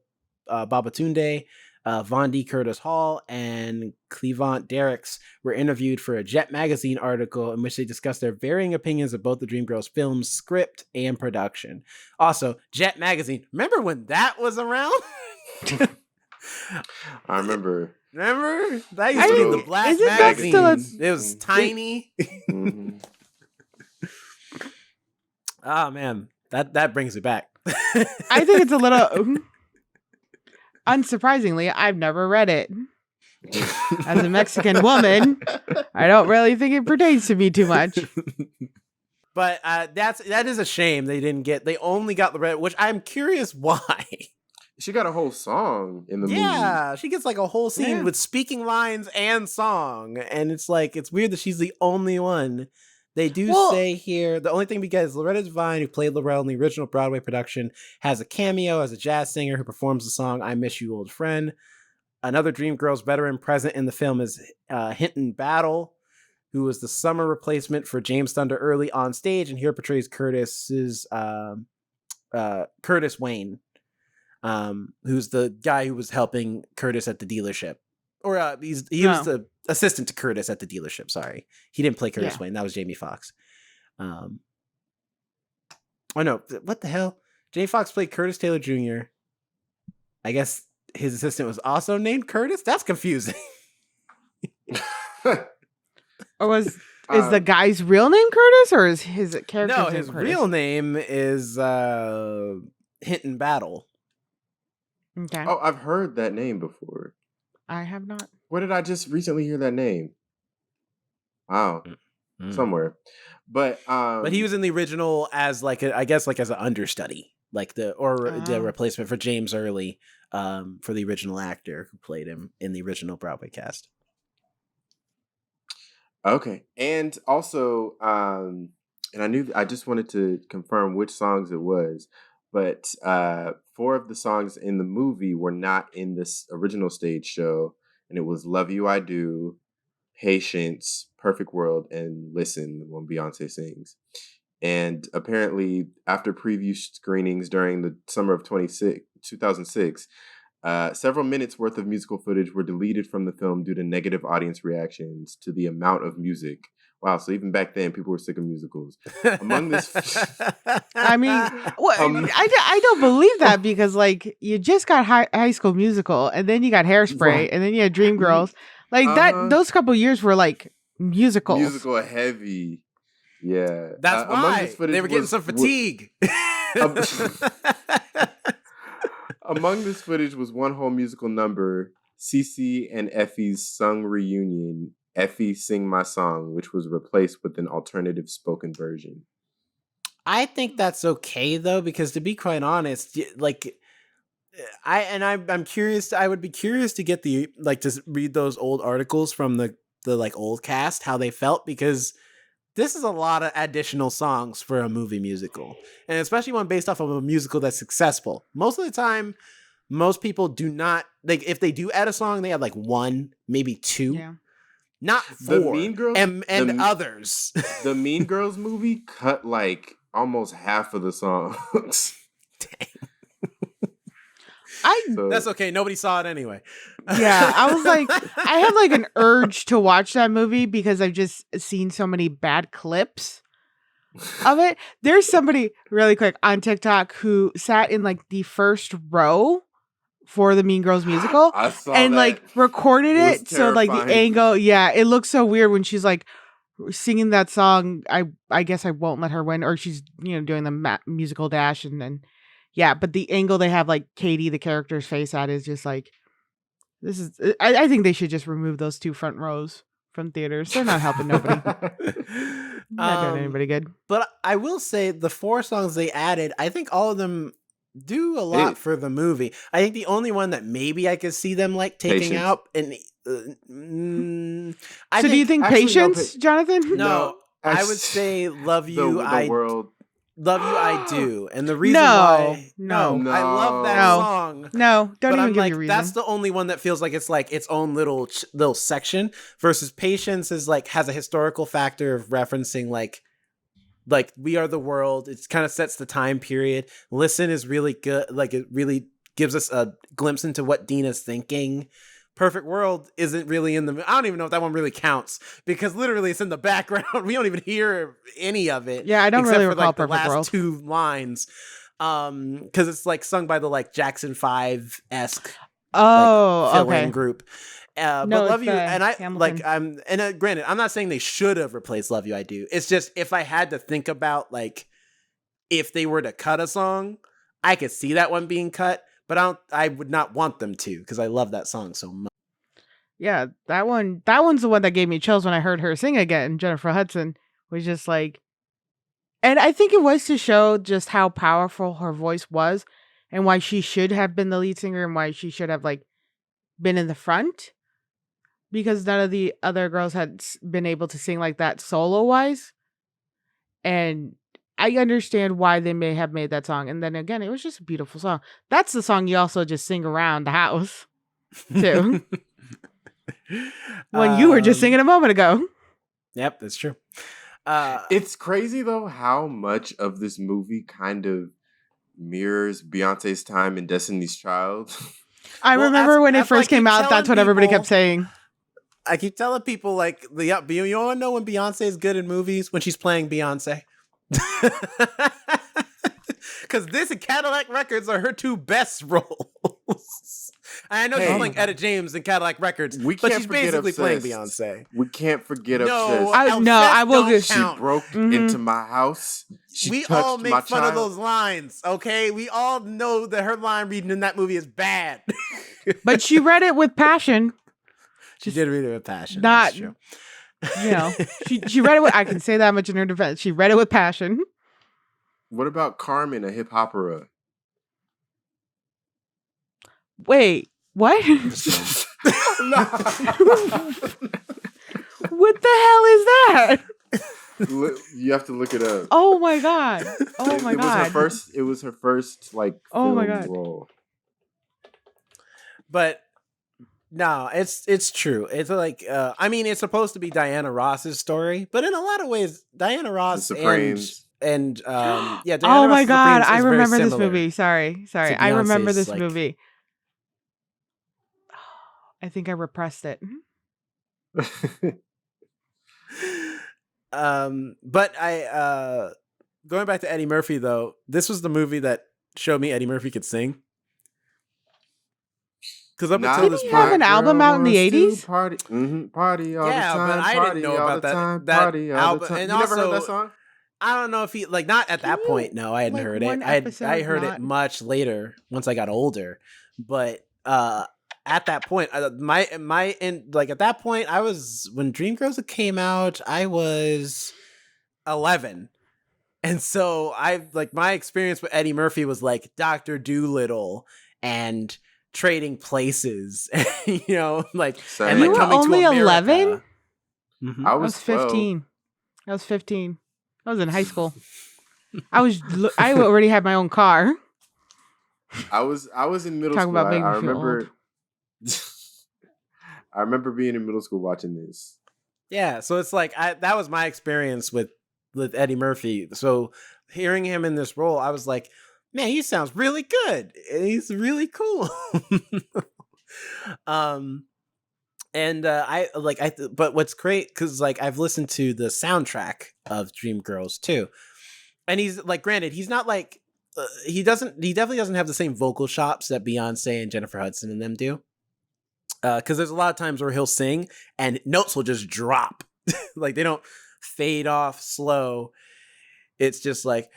Babatunde, Vondi Curtis Hall, and Clevant Derricks, were interviewed for a Jet magazine article in which they discussed their varying opinions of both the Dreamgirls film's script and production. Also, Jet magazine, remember when that was around? I remember. Remember? That used to be the black magazine. It was tiny. Oh man, that brings it back. I think it's a little unsurprisingly, I've never read it. As a Mexican woman, I don't really think it pertains to me too much. But that is a shame they only got the red, which I'm curious why. She got a whole song in the movie. Yeah, she gets like a whole scene with speaking lines and song, and it's weird that she's the only one. They do say here, the only thing because Loretta Devine, who played Laurel in the original Broadway production, has a cameo as a jazz singer who performs the song I Miss You, Old Friend. Another Dreamgirls veteran present in the film is Hinton Battle, who was the summer replacement for James Thunder Early on stage, and here portrays Curtis Wayne, who's the guy who was helping Curtis at the dealership. Or he was the assistant to Curtis at the dealership. Sorry, he didn't play Curtis Wayne. That was Jamie Foxx. Oh no, what the hell? Jamie Foxx played Curtis Taylor Jr. I guess his assistant was also named Curtis. That's confusing. Or is the guy's real name Curtis, or is his character? No, his real name is Hinton Battle. Okay. Oh, I've heard that name before. I have not. Where did I just recently hear that name? Wow, somewhere. But he was in the original as as an understudy, the replacement for James Early, for the original actor who played him in the original Broadway cast. Okay, and also, and I just wanted to confirm which songs it was. But 4 of the songs in the movie were not in this original stage show. And it was Love You I Do, Patience, Perfect World, and Listen, the one Beyonce sings. And apparently, after preview screenings during the summer of 2006, several minutes worth of musical footage were deleted from the film due to negative audience reactions to the amount of music. Wow, so even back then, people were sick of musicals. Among this, I mean, I don't believe that because you just got High School Musical, and then you got Hairspray, and then you had Dreamgirls. That, those couple years were musicals. Musical heavy, yeah. That's why they were getting some fatigue. Among this footage was one whole musical number, Cece and Effie's sung reunion. Effie Sing My Song, which was replaced with an alternative spoken version. I think that's okay though, because to be quite honest, I'm curious. I would be curious to get to read those old articles from the old cast, how they felt, because this is a lot of additional songs for a movie musical, and especially one based off of a musical that's successful. Most of the time, most people do not if they do add a song, they have 1, maybe 2. Yeah. Not 4. The Mean Girls and others. The Mean Girls movie cut almost half of the songs. So, That's okay. Nobody saw it anyway. Yeah, I was like, I have like an urge to watch that movie because I've just seen so many bad clips of it. There's somebody really quick on TikTok who sat in like the first row for the Mean Girls musical I saw and that. like recorded It was it. So like the terrifying. angle, yeah, it looks so weird when she's like singing that song. I guess I won't let her win, or she's doing the musical dash, and then yeah, but the angle they have like Katie, the character's face at, is just like, this is. I think they should just remove those two front rows from theaters. They're not helping nobody. Not doing anybody good. But I will say the 4 songs they added, I think all of them do a lot for the movie. I think the only one that maybe I could see them like taking Patience. out, and so do you think actually, Patience, Jonathan? No, I would say Love You, the world. Love You, I Do. And the reason No, why... no. I love that No. song. No, don't But even I'm give like, me a reason. that's the only one that feels like it's like its own little section, versus Patience is like has a historical factor of referencing like We Are the World. It kind of sets the time period. Listen is really good. Like it really gives us a glimpse into what Dina's thinking. Perfect World isn't really in the... I don't even know if that one really counts, because literally it's in the background. We don't even hear any of it. Yeah, I don't except really for recall like the Perfect last World. 2 lines. Because it's like sung by the like Jackson 5-esque filling Okay. group. No, But Love it's, You, and I Hamilton. granted, I'm not saying they should have replaced Love You, I Do. It's just, if I had to think about like if they were to cut a song, I could see that one being cut, but I would not want them to, because I love that song so much. Yeah, that one's the one that gave me chills when I heard her sing again. Jennifer Hudson was just like, and I think it was to show just how powerful her voice was and why she should have been the lead singer and why she should have like been in the front, because none of the other girls had been able to sing like that solo wise. And I understand why they may have made that song. And then again, it was just a beautiful song. That's the song you also just sing around the house too. When you were just singing a moment ago. Yep, that's true. It's crazy though how much of this movie kind of mirrors Beyonce's time in Destiny's Child. I remember when it first came out, that's what everybody kept saying. I keep telling people, like, you all know when Beyonce is good in movies? When she's playing Beyonce. Because this and Cadillac Records are her 2 best roles. I know she's playing Etta James in Cadillac Records, but she's basically playing Beyonce. We can't forget No, Obsessed. I will just... She broke into my house. We all make fun of those lines, okay? We all know that her line reading in that movie is bad. But she read it with passion. She did read it with passion. Not, that's true. She read it with... I can say that much in her defense. She read it with passion. What about Carmen, a hip opera? Wait, what? What the hell is that? You have to look it up. Oh my god! Oh my god! It was her first like oh my film god role. But no, it's true. It's like I mean, it's supposed to be Diana Ross's story, but in a lot of ways, Diana Ross and Diana oh my Ross god, I remember this movie. Sorry, I remember this movie. I think I repressed it. But I going back to Eddie Murphy though, this was the movie that showed me Eddie Murphy could sing. Because up until this point, did he have an album out in the 80s? Party all the time. But I didn't know about that album. And you never heard that song? I don't know if he not at that point. No, I hadn't heard it. I heard it much later once I got older. But at that point, at that point, I was when Dreamgirls came out. I was 11, and so my experience with Eddie Murphy was like Dr. Dolittle and Trading Places. And like you were only 11. Mm-hmm. I was 15. I was 15. I was in high school. I already had my own car. I was in middle school. About making I me feel remember. old. I remember being in middle school watching this. Yeah, so it's like that was my experience with with Eddie Murphy. So hearing him in this role, I was like, man, he sounds really good. He's really cool. But what's great, because like I've listened to the soundtrack of Dreamgirls too, and he's like, granted, he's not like he definitely doesn't have the same vocal chops that Beyonce and Jennifer Hudson and them do. Because there's a lot of times where he'll sing and notes will just drop, like they don't fade off slow. It's just like,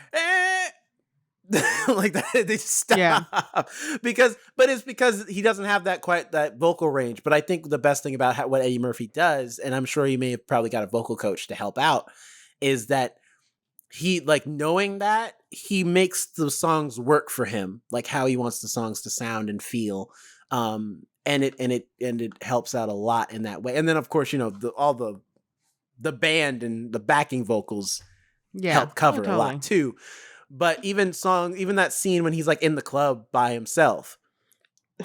like that. They just stop. Yeah. But it's because he doesn't have that vocal range. But I think the best thing about what Eddie Murphy does, and I'm sure he may have probably got a vocal coach to help out, is that he, like, knowing that, he makes the songs work for him, like how he wants the songs to sound and feel. And it helps out a lot in that way. And then of course, you know, all the band and the backing vocals help cover a lot too. But even that scene when he's like in the club by himself,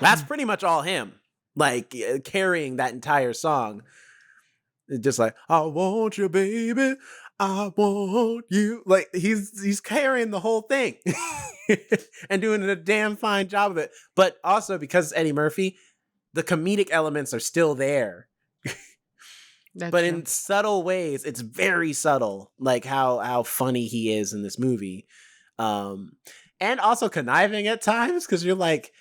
that's pretty much all him, like carrying that entire song. It's just like, I want you, baby, I want you. Like he's carrying the whole thing and doing a damn fine job of it. But also because it's Eddie Murphy, the comedic elements are still there. But in subtle ways, it's very subtle, like how funny he is in this movie. And also conniving at times, because you're like,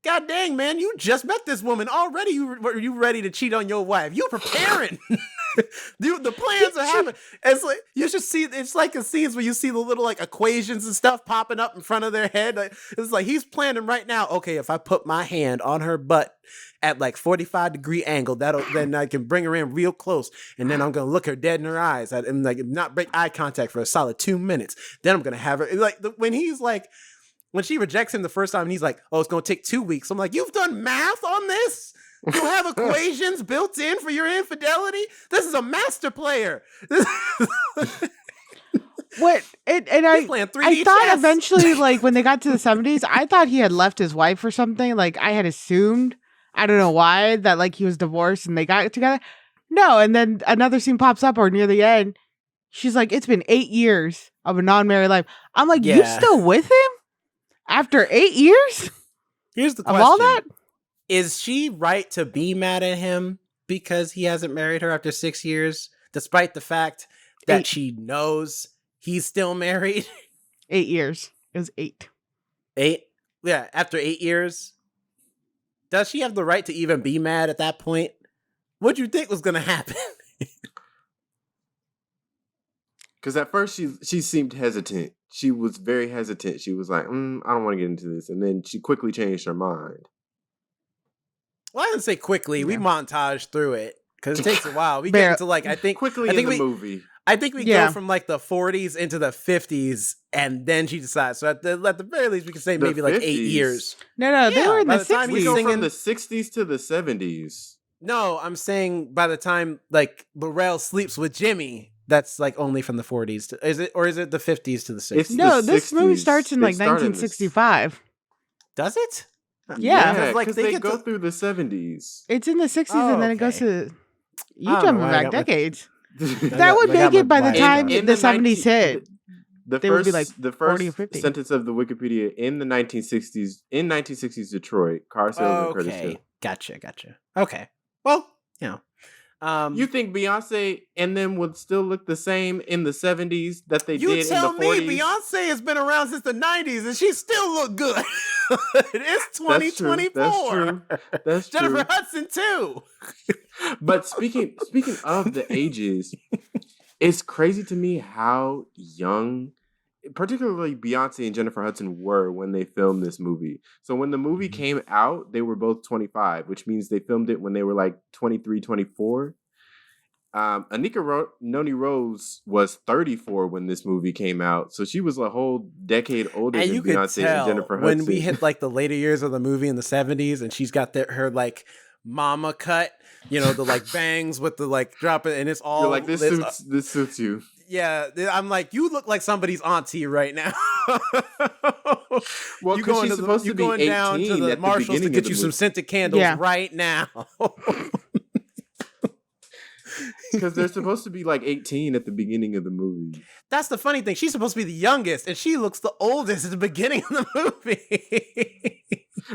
God dang, man, you just met this woman already. You ready to cheat on your wife? You preparing. Dude, the plans are happening. It's like you should see. It's like the scenes where you see the little like equations and stuff popping up in front of their head. Like, it's like he's planning right now. Okay, if I put my hand on her butt at like 45-degree angle, then I can bring her in real close, and then I'm gonna look her dead in her eyes and like not break eye contact for a solid 2 minutes. Then I'm gonna have her like when he's like. When she rejects him the first time and he's like, oh, it's going to take 2 weeks. I'm like, you've done math on this? You have equations built in for your infidelity? This is a master player. What? I thought eventually, like when they got to the 70s, I thought he had left his wife or something. Like I had assumed, I don't know why, that like he was divorced and they got together. No, and then another scene pops up or near the end. She's like, it's been 8 years of a non-married life. I'm like, you still with him? After 8 years? Here's the question. Of all that? Is she right to be mad at him because he hasn't married her after 6 years, despite the fact that she knows he's still married? 8 years. It was 8. 8? Yeah, after 8 years? Does she have the right to even be mad at that point? What'd you think was going to happen? Because at first she seemed hesitant. She was very hesitant. She was like, I don't want to get into this. And then she quickly changed her mind. Well, I didn't say quickly. Yeah. We montaged through it because it takes a while. We get into like, I think in the movie. I think we go from like the 40s into the 50s, and then she decides. So at the very least, we can say maybe 50s? Like 8 years. No, they were in the 60s. We go from the 60s to the 70s. No, I'm saying by the time like Laurel sleeps with Jimmy, that's like only from the 40s to, is it the 50s to the 60s? No, this movie starts in like 1965. Does it? Yeah, because they go through the 70s. It's in the 60s and then it goes to you jumping back decades. That would make it by the time the 70s hit. They would be like the first sentence of the Wikipedia in the 1960s, in 1960s Detroit, car sales and credit sales. Gotcha. Okay. Well, you know. You think Beyonce and them would still look the same in the 70s that they did in the 40s? You tell me Beyonce has been around since the 90s and she still look good. It's 2024. That's true. Jennifer Hudson too. But speaking of the ages, it's crazy to me how young, particularly Beyonce and Jennifer Hudson were when they filmed this movie. So when the movie came out, they were both 25, which means they filmed it when they were like 23, 24. Anika Noni Rose was 34 when this movie came out. So she was a whole decade older than Beyonce and Jennifer Hudson. When we hit like the later years of the movie in the 70s and she's got her like mama cut, you know, the like bangs with the like drop it and it's all... You're like, this suits you. Yeah, I'm like, you look like somebody's auntie right now. Well, because she's supposed to be 18 down to the Marshalls to get you some scented candles right now. Because they're supposed to be like 18 at the beginning of the movie. That's the funny thing. She's supposed to be the youngest, and she looks the oldest at the beginning of the movie.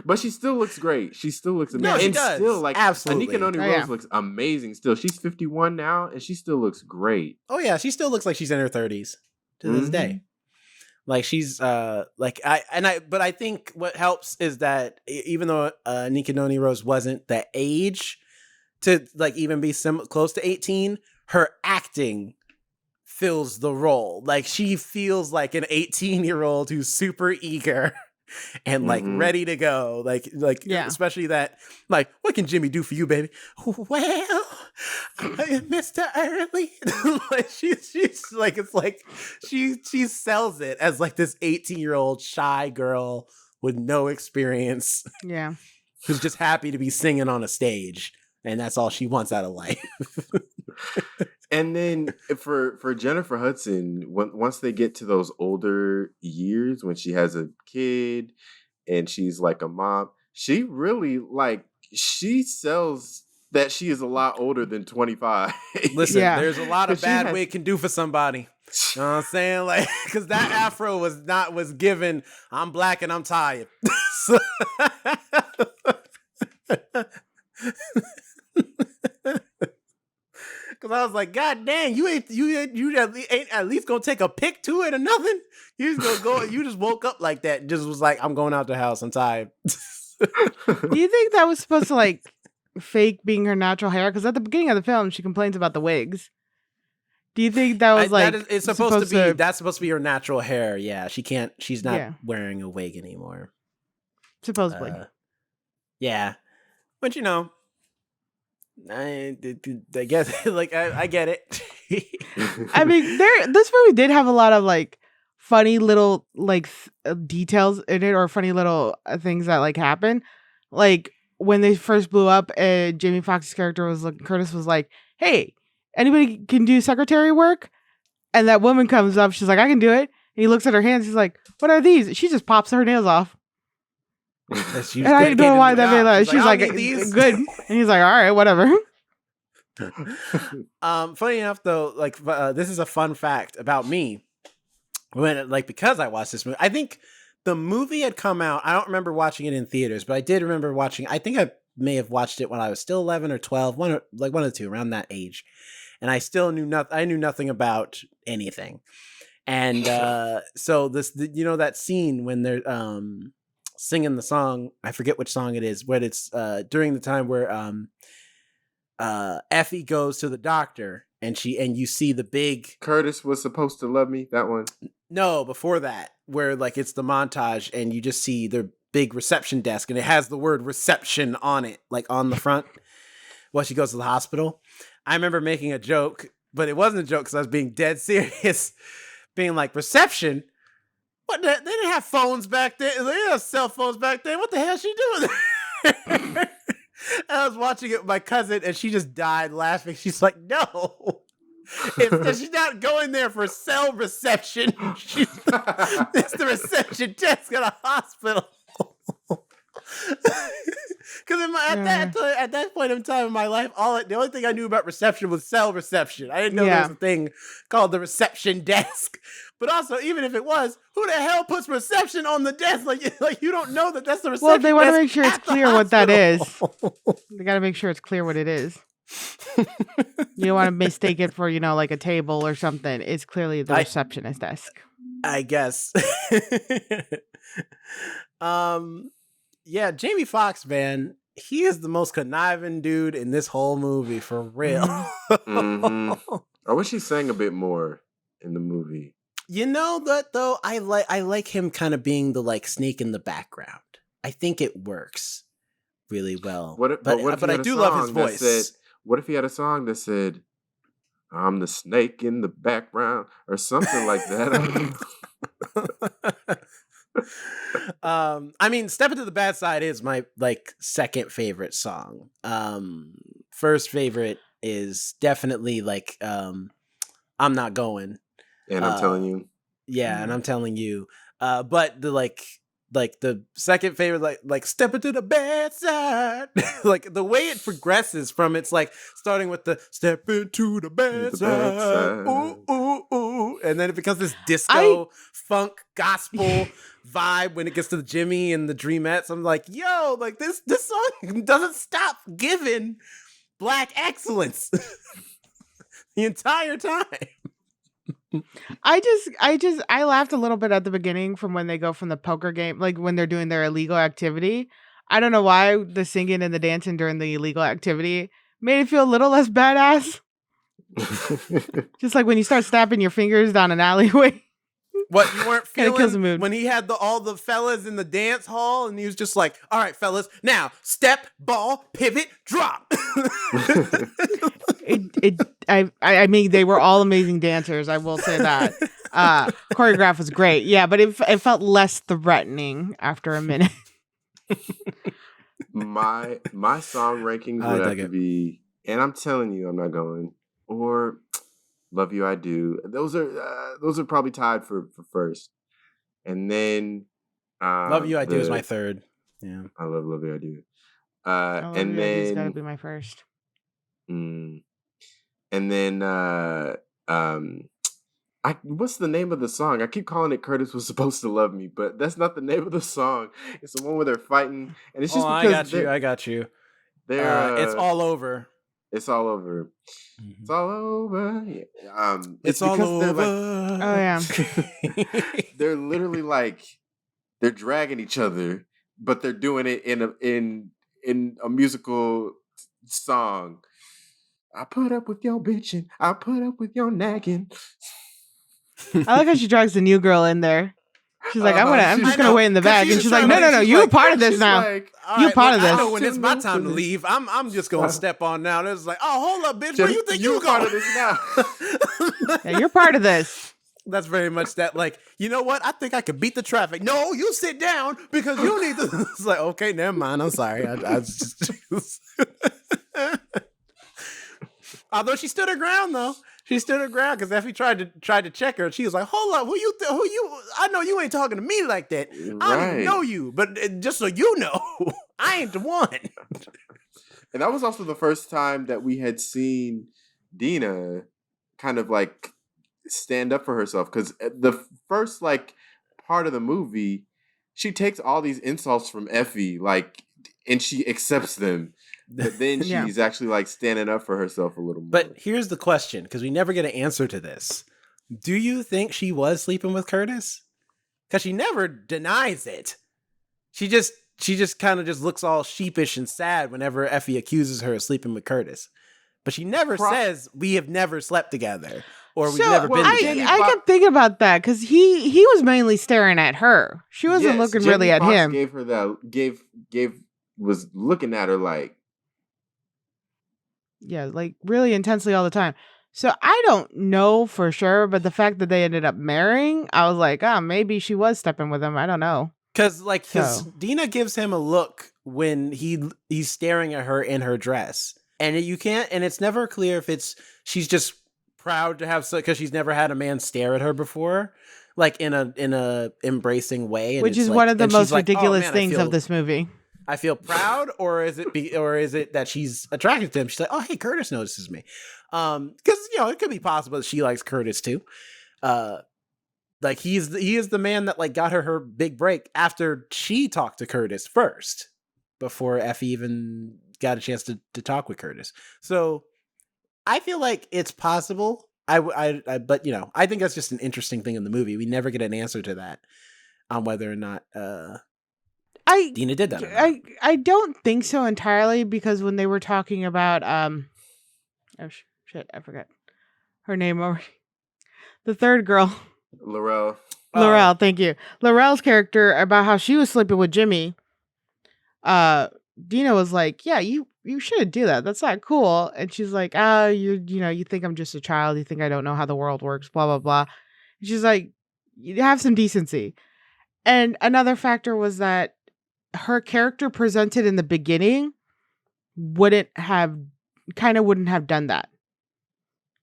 But she still looks great. She still looks amazing. No, she and does. Still, like, Absolutely. Anika Noni Oh, Rose yeah. looks amazing still. She's 51 now, and she still looks great. Oh yeah, she still looks like she's in her 30s to this day. Like she's but I think what helps is that even though Anika Noni Rose wasn't the age to like even be close to 18, her acting fills the role. Like she feels like an 18-year-old who's super eager and like ready to go. Like Yeah. especially that, like, what can Jimmy do for you, baby? Well, Mr. Early. Like she's like, it's like she sells it as like this 18-year-old shy girl with no experience Yeah. who's just happy to be singing on a stage, and that's all she wants out of life. And then for Jennifer Hudson, once they get to those older years, when she has a kid and she's like a mom, she really she sells that she is a lot older than 25. Listen, Yeah. there's a lot of She bad has- wig can do for somebody. You know what I'm saying? Like, because that afro was given, I'm black and I'm tired. So- Cause I was like, God dang, you ain't at least gonna take a pic to it or nothing. You just gonna go. You just woke up like that. And just was like, I'm going out the house. I'm tired. Do you think that was supposed to like fake being her natural hair? Because at the beginning of the film, she complains about the wigs. Do you think that was like it's supposed to be? That's supposed to be her natural hair. Yeah, she can't. She's not Yeah. wearing a wig anymore. supposedly? Yeah, but you know, I guess like I get it. I mean, this movie did have a lot of like funny little like details in it, or funny little things that like happen. Like when they first blew up, Jamie Foxx's character was like, Curtis was like, "Hey, anybody can do secretary work?" And that woman comes up, she's like, "I can do it." And he looks at her hands, he's like, "What are these?" She just pops her nails off. And I don't know why that made that. She's like, "Good," and he's like, "All right, whatever." Funny enough though, like this is a fun fact about me. Because I watched this movie, I think the movie had come out. I don't remember watching it in theaters, but I did remember watching. I think I may have watched it when I was still 11 or 12, one of the two, around that age, and I still knew nothing. I knew nothing about anything, and so that scene when they're singing the song, I forget which song it is, but it's during the time where Effie goes to the doctor and you see the big Curtis was supposed to love me. That one. No, before that, where like it's the montage and you just see the big reception desk and it has the word reception on it, like on the front while she goes to the hospital. I remember making a joke, but it wasn't a joke because I was being dead serious, being like, reception? What? They didn't have phones back then. They didn't have cell phones back then. What the hell is she doing? I was watching it with my cousin and she just died laughing. She's like, no. She's not going there for cell reception. It's the reception desk at a hospital. Because at that point in time in my life, the only thing I knew about reception was cell reception. I didn't know there was a thing called the reception desk. But also, even if it was, who the hell puts reception on the desk? Like you don't know that's the reception. Well, they want to desk make sure it's at the clear what that is. hospital. They got to make sure it's clear what it is. You don't want to mistake it for, like a table or something. It's clearly the receptionist desk. I guess. Yeah, Jamie Foxx, man, he is the most conniving dude in this whole movie, for real. Mm-hmm. I wish he sang a bit more in the movie. You know that though, I like him kind of being the like snake in the background. I think it works really well. But I do love his voice. What if he had a song that said, "I'm the snake in the background" or something like that? I mean, "Step Into the Bad Side" is my like second favorite song. First favorite is definitely like "I'm Not Going." And I'm telling you. Yeah, and I'm telling you. But the like like the second favorite, like step into the bad side. Like the way it progresses from it's like starting with the step into the bad side, ooh, ooh, ooh, and then it becomes this disco funk gospel vibe when it gets to the Jimmy and the Dreamettes. I'm like, yo, like this song doesn't stop giving Black excellence the entire time. I laughed a little bit at the beginning from when they go from the poker game, like when they're doing their illegal activity. I don't know why the singing and the dancing during the illegal activity made it feel a little less badass. Just like when you start snapping your fingers down an alleyway. What you weren't kills the feeling mood. when he had all the fellas in the dance hall and he was just like, all right, fellas, now step, ball, pivot, drop. I mean, they were all amazing dancers. I will say that. Choreograph was great. Yeah, but it felt less threatening after a minute. My song rankings would have to be, and I'm telling you, I'm not going, or Love You I Do. Those are probably tied for first, and then Love You I Do is my third. Yeah, I love You I Do. Love and You I Do's then gotta be my first. and then what's the name of the song? I keep calling it "Curtis Was Supposed to Love Me," but that's not the name of the song. It's the one where they're fighting, and it's just because I got you. They're It's All Over. It's all over. Mm-hmm. It's all over. Yeah. It's all over. Oh yeah. They're literally like they're dragging each other, but they're doing it in a musical song. I put up with your bitching. I put up with your nagging. I like how she drags the new girl in there. She's like, I'm just gonna wait in the back, and she's like, trying no, you're a part of this now. Like, You're part of this. I know when it's my time to leave, I'm just gonna step on now. And it's like, oh, hold up, bitch, where you think you part going? of this now? Yeah, you're part of this. That's very much that. Like, you know what? I think I could beat the traffic. No, you sit down because you need to. It's like, okay, never mind. I'm sorry. I just. Although she stood her ground, though. She stood her ground because Effie tried to check her. She was like, "Hold up, who you? I know you ain't talking to me like that. I don't even know you, but just so you know, I ain't the one." And that was also the first time that we had seen Dina kind of like stand up for herself, because the first like part of the movie, she takes all these insults from Effie, like, and she accepts them. But then she's actually like standing up for herself a little more. But here's the question, because we never get an answer to this. Do you think she was sleeping with Curtis? Because she never denies it. She just kind of just looks all sheepish and sad whenever Effie accuses her of sleeping with Curtis. But she never says we have never slept together or we've never been together. I kept thinking about that because he was mainly staring at her. She wasn't looking Jamie really at Foxx him. Gave her that was looking at her like. Yeah, like really intensely all the time. So I don't know for sure, but the fact that they ended up marrying, I was like, maybe she was stepping with him. I don't know. Because Dina gives him a look when he's staring at her in her dress, and it's never clear if she's just proud to have, because she's never had a man stare at her before, like in a embracing way, and which is one of the most ridiculous things of this movie. I feel proud, or is it that she's attracted to him? She's like, oh, hey, Curtis notices me, because it could be possible that she likes Curtis too. Like he is the man that like got her big break after she talked to Curtis first, before Effie even got a chance to talk with Curtis. So I feel like it's possible. But I think that's just an interesting thing in the movie. We never get an answer to that on whether or not Dina did that. I don't think so entirely, because when they were talking about oh shit, I forgot her name already. The third girl, Laurel, thank you. Laurel's character, about how she was sleeping with Jimmy. Dina was like, "Yeah, you shouldn't do that. That's not cool." And she's like, you think I'm just a child. You think I don't know how the world works. Blah blah blah. And she's like, "You have some decency." And another factor was that her character presented in the beginning wouldn't have done that,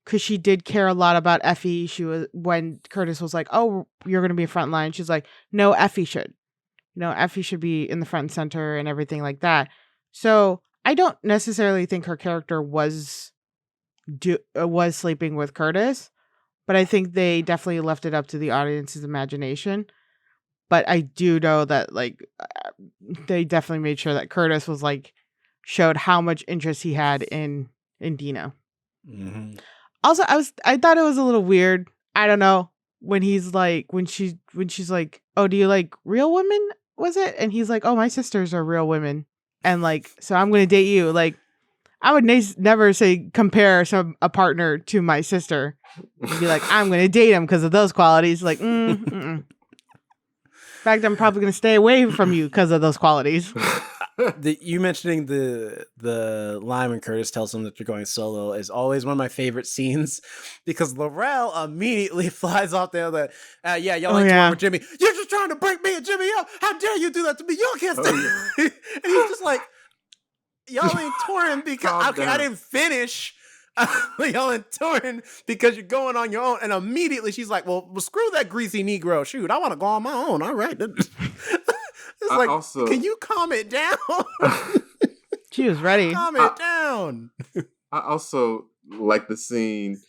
because she did care a lot about Effie. She was, when Curtis was like, "Oh, you're going to be a front line," she's like, "No, Effie should. Effie should be in the front and center and everything like that. So I don't necessarily think her character was sleeping with Curtis, but I think they definitely left it up to the audience's imagination. But I do know that they definitely made sure that Curtis was showed how much interest he had in Dina. Mm-hmm. Also, I thought it was a little weird. I don't know, when he's when she's like, "Oh, do you like real women?" Was it? And he's like, "Oh, my sisters are real women." And so I'm going to date you. I would never say compare a partner to my sister. And be like, I'm going to date him because of those qualities. In fact, I'm probably going to stay away from you because of those qualities. You mentioning the line when Curtis tells him that they're going solo is always one of my favorite scenes, because Laurel immediately flies off there that y'all ain't touring with Jimmy. You're just trying to break me and Jimmy up. How dare you do that to me? Y'all can't stay. And he's just like, y'all ain't touring because I didn't finish. Y'all ain't touring because you're going on your own. And immediately she's like, well, screw that greasy Negro. Shoot, I want to go on my own. All right. It's also, can you calm it down? She was ready. Calm it down. I also like the scene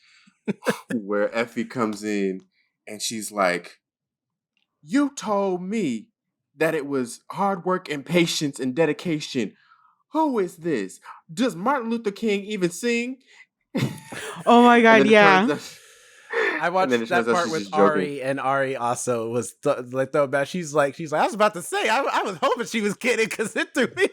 where Effie comes in and she's like, you told me that it was hard work and patience and dedication. Who is this? Does Martin Luther King even sing? Oh my God, yeah. I watched that part with Ari, and Ari also was though bad. She's like, I was about to say, I was hoping she was kidding because it threw me.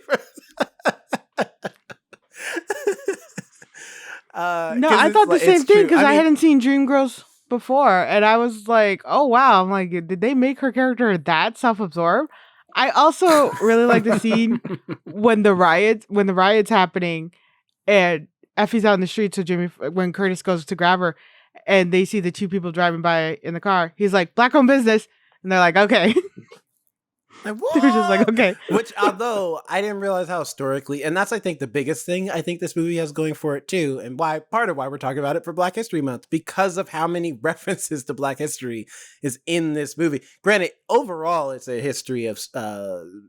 No, I thought the same thing because I hadn't seen Dreamgirls before, and I was like, oh wow, I'm like, did they make her character that self-absorbed? I also really like the scene when the riot's happening, and Effie's out in the street. So when Curtis goes to grab her, and they see the two people driving by in the car, he's like, black-owned business, and they're like, okay. They're just like, okay. Which, although I didn't realize how historically, and that's, I think, the biggest thing I think this movie has going for it too, and part of why we're talking about it for Black History Month, because of how many references to Black history is in this movie. Granted, overall, it's a history of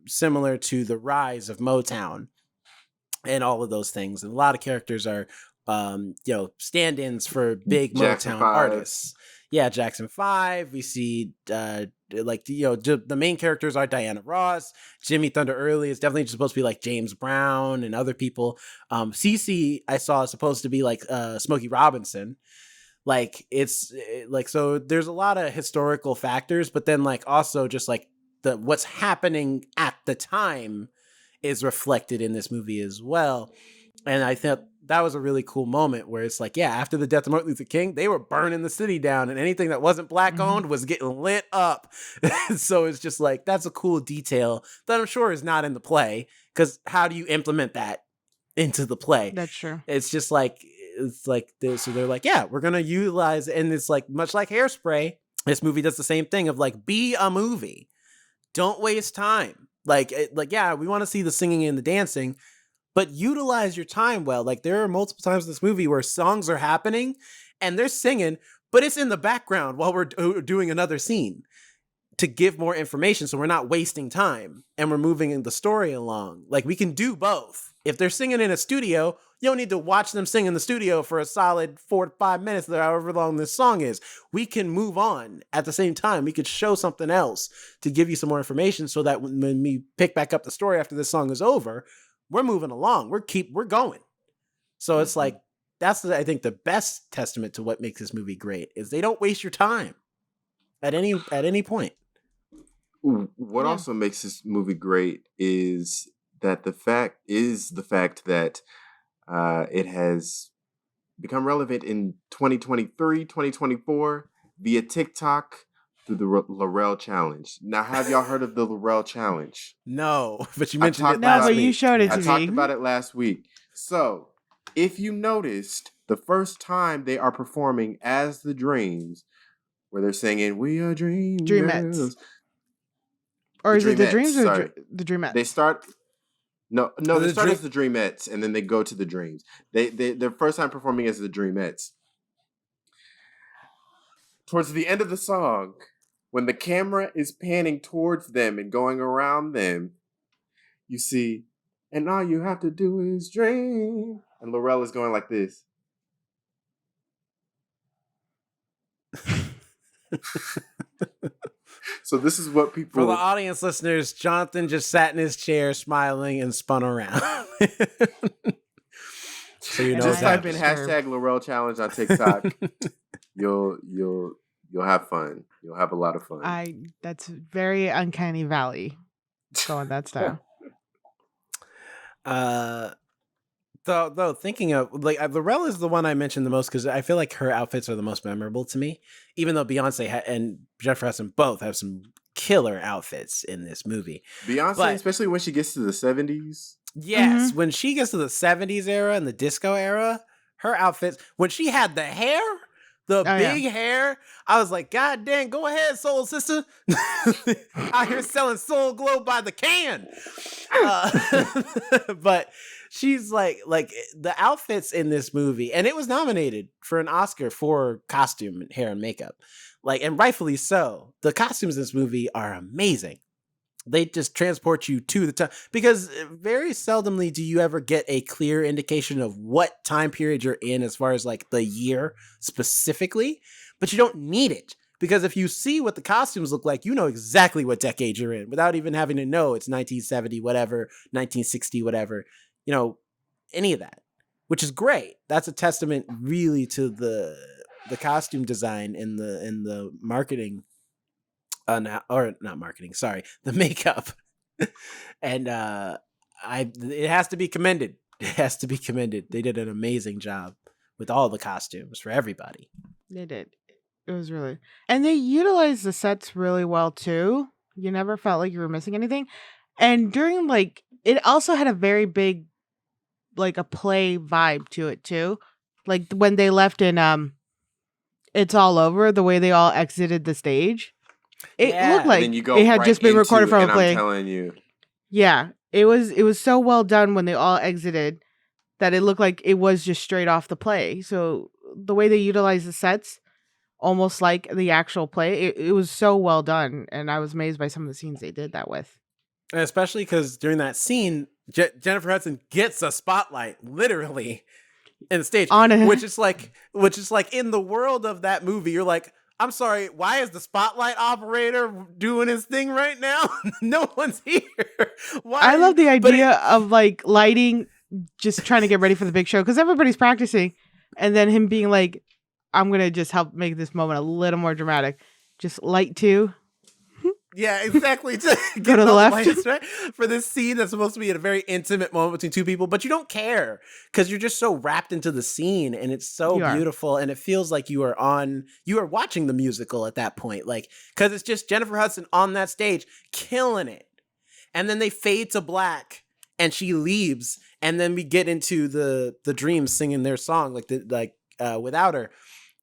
similar to the rise of Motown and all of those things, and a lot of characters are stand-ins for big Motown artists. Yeah, Jackson 5. We see the main characters are Diana Ross. Jimmy Thunder Early is definitely supposed to be like James Brown and other people. Cece, I saw, is supposed to be like Smokey Robinson. So there's a lot of historical factors, but then also just what's happening at the time is reflected in this movie as well. And I think that was a really cool moment where it's after the death of Martin Luther King, they were burning the city down, and anything that wasn't black owned was getting lit up. So it's just that's a cool detail that I'm sure is not in the play, because how do you implement that into the play? That's true. It's just this. So they're we're going to utilize, and it's much like Hairspray. This movie does the same thing of be a movie. Don't waste time. We want to see the singing and the dancing, but utilize your time well. There are multiple times in this movie where songs are happening and they're singing, but it's in the background while we're doing another scene to give more information. So we're not wasting time and we're moving the story along. We can do both. If they're singing in a studio, you don't need to watch them sing in the studio for a solid 4 to 5 minutes, however long this song is. We can move on at the same time. We could show something else to give you some more information so that when we pick back up the story after this song is over, we're moving along. We're going. So it's that's I think the best testament to what makes this movie great is they don't waste your time at any point. What also makes this movie great is that the fact that it has become relevant in 2023, 2024 via TikTok through the Laurel Challenge. Now, have y'all heard of the Laurel Challenge? No, but you mentioned it last week. No, but you showed it to me. I talked about it last week. So, if you noticed, the first time they are performing as the Dreams, where they're singing, "We are Dreamettes." Or is it the Dreams or the Dreamettes? They start... No, they start as the Dreamettes, and then they go to the Dreams. Their first time performing as the Dreamettes. Towards the end of the song, when the camera is panning towards them and going around them, you see, and all you have to do is dream. And Laurel is going like this. So this is what people... For the audience listeners, Jonathan just sat in his chair smiling and spun around. So you know, just type in hashtag Laurel Challenge on TikTok. You'll have fun. You'll have a lot of fun. That's very Uncanny Valley. Going that style. Though thinking of like Laurel is the one I mentioned the most because I feel like her outfits are the most memorable to me. Even though Beyonce and Jennifer Hudson both have some killer outfits in this movie. Beyonce, especially when she gets to the 70s. Yes, when she gets to the 70s era and the disco era, her outfits, when she had the hair, big hair, I was like, God dang, go ahead, soul sister. Out here selling Soul Glow by the can. But she's like the outfits in this movie, and it was nominated for an Oscar for costume, hair, and makeup. Like, and rightfully so. The costumes in this movie are amazing. They just transport you to the time, because very seldomly do you ever get a clear indication of what time period you're in as far as like the year specifically, but you don't need it, because if you see what the costumes look like, you know exactly what decade you're in without even having to know it's 1970 whatever, 1960 whatever, you know, any of that, which is great. That's a testament really to the costume design and the marketing. Not marketing, sorry, the makeup. And it has to be commended. It has to be commended. They did an amazing job with all the costumes for everybody. They did. It was really, and they utilized the sets really well too. You never felt like you were missing anything. And during it also had a very big, like a play vibe to it too. Like when they left in It's All Over, the way they all exited the stage. It looked like it had just been recorded from a play. I'm telling you. Yeah, it was so well done when they all exited that it looked like it was just straight off the play. So the way they utilized the sets, almost like the actual play, it was so well done, and I was amazed by some of the scenes they did that with. And especially because during that scene, Jennifer Hudson gets a spotlight, literally, in the stage, which is like in the world of that movie, you're like, I'm sorry, why is the spotlight operator doing his thing right now? No one's here. Why? I love the idea of like lighting, just trying to get ready for the big show because everybody's practicing. And then him being like, I'm going to just help make this moment a little more dramatic. Just light two. Yeah, exactly. To go to the left. Lights, right? For this scene that's supposed to be a very intimate moment between two people, but you don't care because you're just so wrapped into the scene, and it's so beautiful, and it feels like you are watching the musical at that point, like, because it's just Jennifer Hudson on that stage killing it, and then they fade to black, and she leaves, and then we get into the Dreams singing their song without her,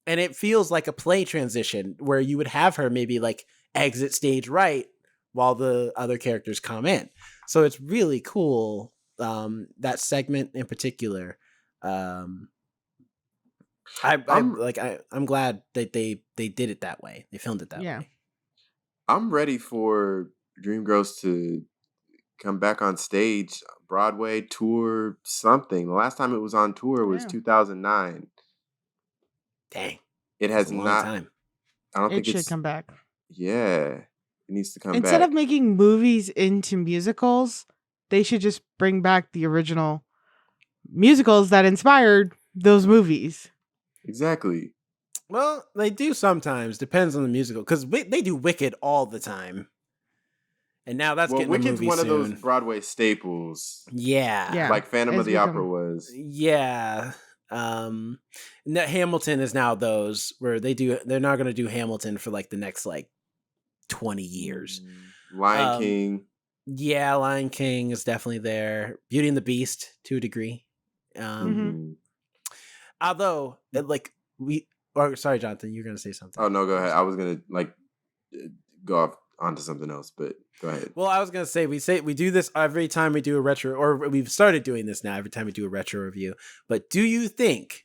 and it feels like a play transition where you would have her maybe like exit stage right while the other characters come in. So it's really cool. That segment in particular. I'm glad that they did it that way. They filmed it that way. I'm ready for Dreamgirls to come back on stage, Broadway tour, something. The last time it was on tour was 2009. Dang. It has not. Time. I don't think it should come back. Yeah, it needs to come back. Instead of making movies into musicals, they should just bring back the original musicals that inspired those movies. Exactly. Well, they do sometimes. Depends on the musical, because they do Wicked all the time. And now that's getting Wicked's a movie one soon. of those Broadway staples. Yeah. Like Phantom of the Opera was. Yeah. Hamilton is now those where they're not going to do Hamilton for like the next 20 years. Lion King. Yeah, Lion King is definitely there. Beauty and the Beast to a degree. Although sorry, Jonathan, you're going to say something. Oh no, go ahead. I was going to go off onto something else, but go ahead. Well, I was going to say we do this every time we do a retro, or we've started doing this now every time we do a retro review. But do you think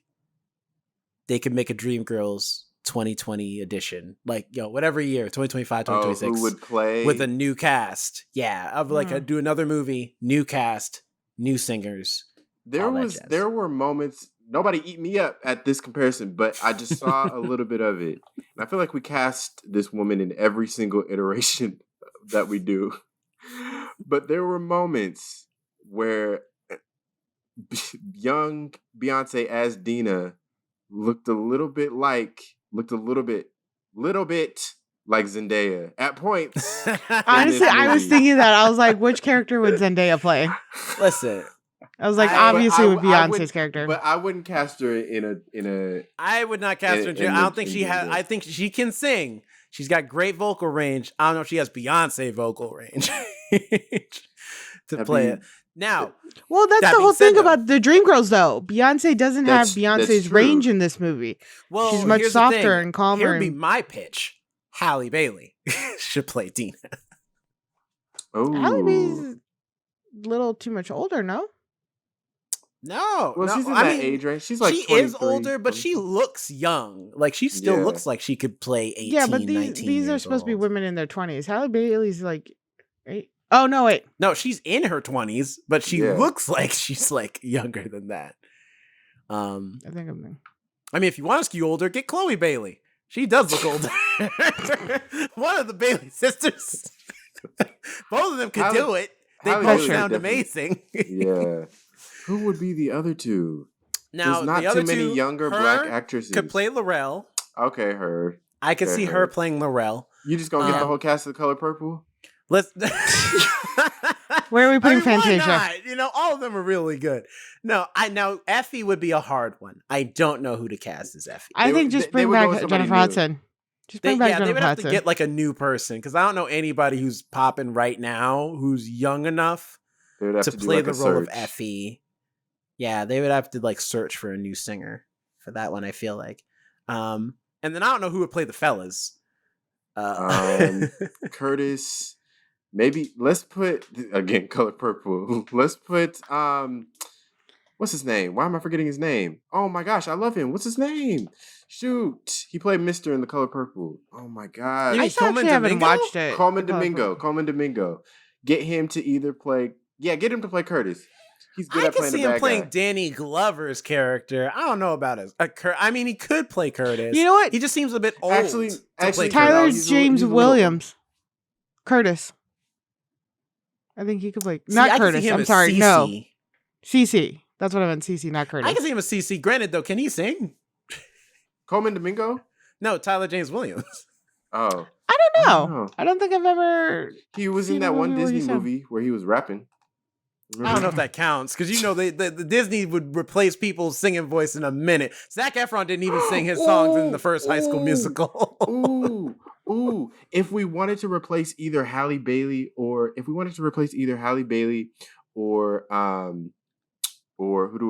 they could make a Dreamgirls 2020 edition, like whatever year, 2025, Oh, 2026, who would play with a new cast. Yeah, of like do another movie, new cast, new singers. There were moments. Nobody eat me up at this comparison, but I just saw a little bit of it, and I feel like we cast this woman in every single iteration that we do. But there were moments where young Beyonce as Dina looked a little bit like Zendaya at points. Honestly, I was thinking that. I was like, which character would Zendaya play? Listen, I was like, obviously with Beyonce's character. But I wouldn't cast her in a. I would not cast her. I don't think she has. I think she can sing. She's got great vocal range. I don't know if she has Beyonce vocal range to play it. Now, well, that's the whole thing about the Dreamgirls, though. Beyonce doesn't have Beyonce's range in this movie. Well, she's much softer and calmer. Here would be my pitch: Halle Bailey should play Dina. Oh, Halle Bailey's a little too much older, no? No, well, she's in that age range. She's like she is older, but she looks young. Like she still looks like she could play 18, yeah, but 19 these are supposed to be women in their 20s. Halle Bailey's like, right? Oh no, wait, no, she's in her 20s, but she looks like she's like younger than that. I think I'm. I mean, if you want to skew older, get Chloe Bailey. She does look older. One of the Bailey sisters. Both of them could do it. They both sound amazing. Yeah. Who would be the other two? Now, there's not too many younger black actresses. Could play Laurel. Okay, her. I could see her playing Laurel. You just gonna get the whole cast of The Color Purple? Let's. Where are we putting Fantasia? Why not? All of them are really good. Now Effie would be a hard one. I don't know who to cast as Effie. I think just bring back Jennifer Hudson. Just bring back Jennifer Hudson. They would have to get like a new person because I don't know anybody who's popping right now who's young enough to play the role of Effie. Yeah, they would have to like search for a new singer for that one. I feel like, and then I don't know who would play the fellas. Curtis. Maybe let's put again Color Purple. Let's put what's his name? Why am I forgetting his name? Oh my gosh, I love him. What's his name? Shoot, he played Mr. in The Color Purple. Oh my god, I actually haven't watched it. Coleman Domingo. Get him to either play. Yeah, get him to play Curtis. He's good at playing the bad guy. I can see him playing Danny Glover's character. I don't know about his. I mean, he could play Curtis. You know what? He just seems a bit old. Actually, Tyler James Williams, Curtis. I think he could play. Not Curtis. I'm sorry. CeCe. No, CeCe. That's what I meant. CeCe, not Curtis. I can see him as CeCe. Granted, though, can he sing? Coleman Domingo? No, Tyler James Williams. Oh, I don't know. I don't think I've ever. He was in that one Disney movie where he was rapping. I don't know if that counts because the Disney would replace people's singing voice in a minute. Zac Efron didn't even sing his songs in the first High School Musical. Ooh! If we wanted to replace either Halle Bailey or who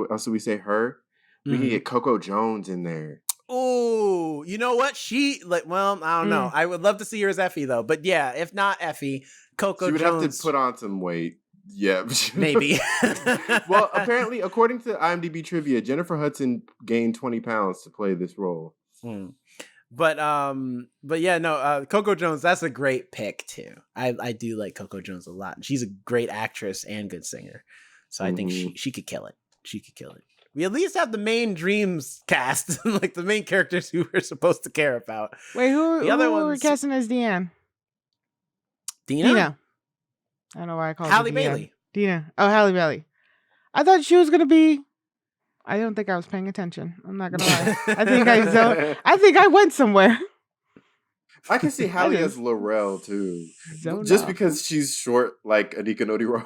else do we say her? We can get Coco Jones in there. Oh, you know what? I don't know. I would love to see her as Effie though, but yeah, if not Effie, Coco Jones. She would have to put on some weight. Yeah, maybe. Well, apparently, according to IMDb trivia, Jennifer Hudson gained 20 pounds to play this role. But yeah, no, Coco Jones, that's a great pick too. I do like Coco Jones a lot. She's a great actress and good singer. So I think she could kill it. She could kill it. We at least have the main Dreams cast, like the main characters who we're supposed to care about. Wait, who were casting as Deanne? Dina? I don't know why I called Halle Bailey. Dina. Oh, Halle Bailey. I thought she was gonna be. I don't think I was paying attention. I'm not gonna lie. I think I went somewhere. I can see Halle as Laurel too, just because she's short, like Anika Nodi Rose.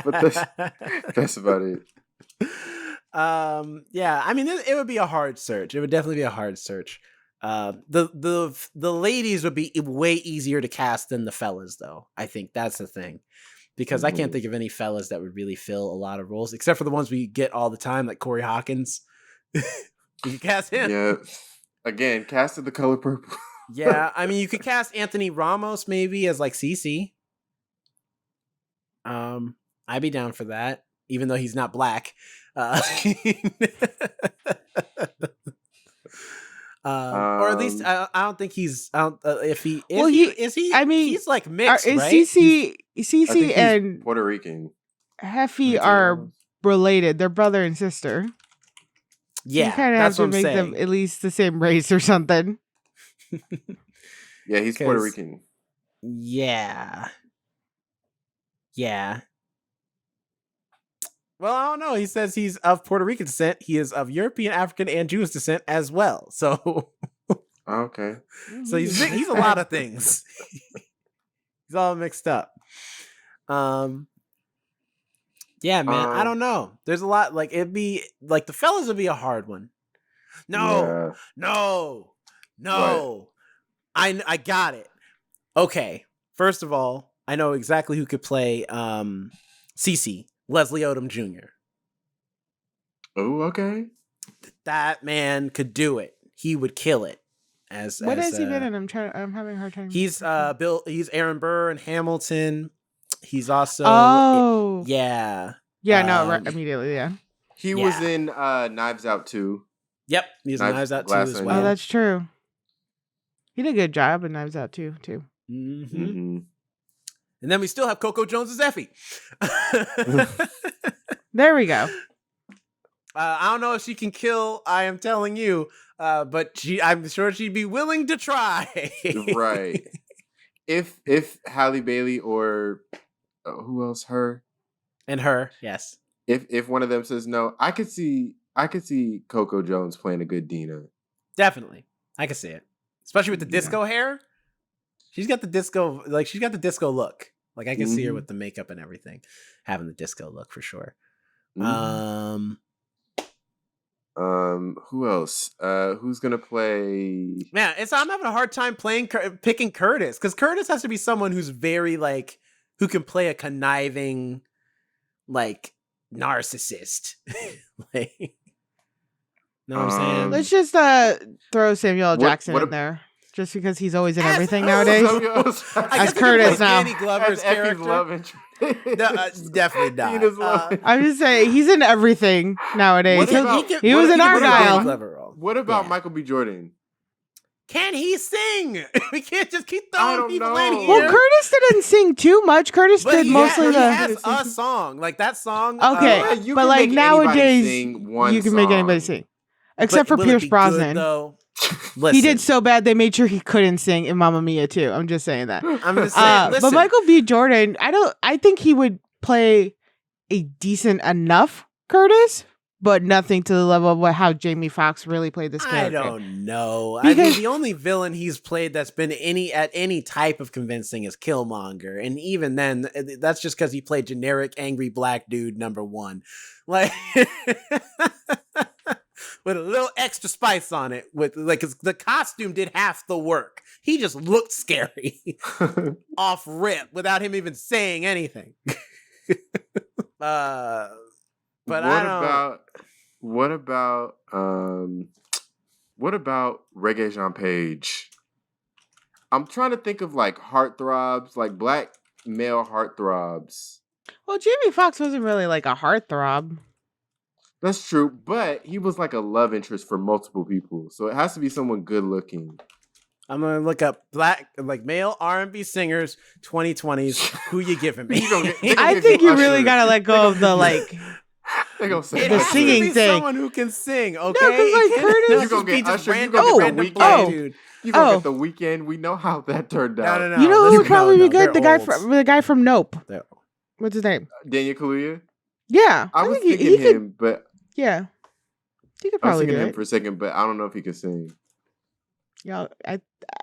But that's about it. Yeah, I mean, it would be a hard search. It would definitely be a hard search. The ladies would be way easier to cast than the fellas, though. I think that's the thing, because I can't think of any fellas that would really fill a lot of roles, except for the ones we get all the time, like Corey Hawkins. You can cast him. Yeah, again, casted The Color Purple. Yeah, I mean, you could cast Anthony Ramos maybe as like CeCe. I'd be down for that, even though he's not black. Or at least Um, I don't think he's. I don't, if he is Well, he is he. I mean, he's like mixed, is right? He's- I Cece think he's and Puerto Rican. Heffy Latino are almost. related. They're brother and sister. So you yeah, kind of have that's what to I'm make them saying. at least the same race or something. Yeah, he's Puerto 'Cause- Rican. Yeah. Yeah. Well, I don't know. He says he's of Puerto Rican descent. He is of European, African, and Jewish descent as well. So, Okay. so he's a lot of things. He's all mixed up. Yeah, man. I Um, don't know. There's a lot. Like it'd be like the fellas would be a hard one. No, yeah. no, no. I got it. Okay. First of all, I know exactly who could play Cece, Leslie Odom Jr. Oh, okay. That man could do it. He would kill it. What has he been in? I'm having a hard time. He's he's Aaron Burr in Hamilton. He's also yeah, yeah. no, right, immediately, yeah. He was in Knives Out too. Yep, he's in Knives Out too Glass as Onion. well. Oh, that's true. He did a good job in Knives Out too. Mm-hmm. Mm-hmm. And then we still have Coco Jones as Effie. There we go. I don't know if she can kill I Am Telling You, but I'm sure she'd be willing to try. Right. If Halle Bailey or who else, her, And her, yes. if one of them says no, I could see Coco Jones playing a good Dina. Definitely. I can see it. Especially with the disco hair. She's got the disco look. Like I can see her with the makeup and everything, having the disco look for sure. Mm-hmm. Who else? Who's gonna play? Man, I'm having a hard time picking Curtis, because Curtis has to be someone who's very like who can play a conniving, like narcissist. Like, know what I'm saying? Let's just throw Samuel L. Jackson in there, just because he's always in everything nowadays. As Curtis now. Danny Glover's character. Love interest. No, definitely not. I'm just saying he's in everything nowadays. He was in Argyle. What about Michael B. Jordan? Can he sing? We can't just keep throwing people in here. Well, Curtis didn't sing too much. Curtis did mostly he has a song. Like that song. Okay, but like nowadays, you can make anybody sing. Except for Pierce Brosnan. He did so bad they made sure he couldn't sing in Mamma Mia too. I'm just saying that. I'm just saying. But Michael B. Jordan, I think he would play a decent enough Curtis, but nothing to the level of how Jamie Foxx really played this character. I don't know. I mean, the only villain he's played that's been at any type of convincing is Killmonger, and even then, that's just because he played generic angry black dude #1, like with a little extra spice on it. With like, 'cause the costume did half the work. He just looked scary off rip without him even saying anything. But what about Reggae Jean Page? I'm trying to think of like heartthrobs, like black male heartthrobs. Well, Jamie Foxx wasn't really like a heartthrob. That's true, but he was like a love interest for multiple people, so it has to be someone good looking. I'm gonna look up male R&B singers 2020s. Who you giving me? I think you really gotta let go of the like. The singing thing. Someone who can sing, okay? No, because like Curtis, you gonna get Usher. You gonna get The Weeknd. We know how that turned out. No. You know who would probably be good? The guy from Nope. What's his name? Daniel Kaluuya. Yeah, I was thinking him, but yeah, he could probably do him it for a second, but I don't know if he could sing. Yeah,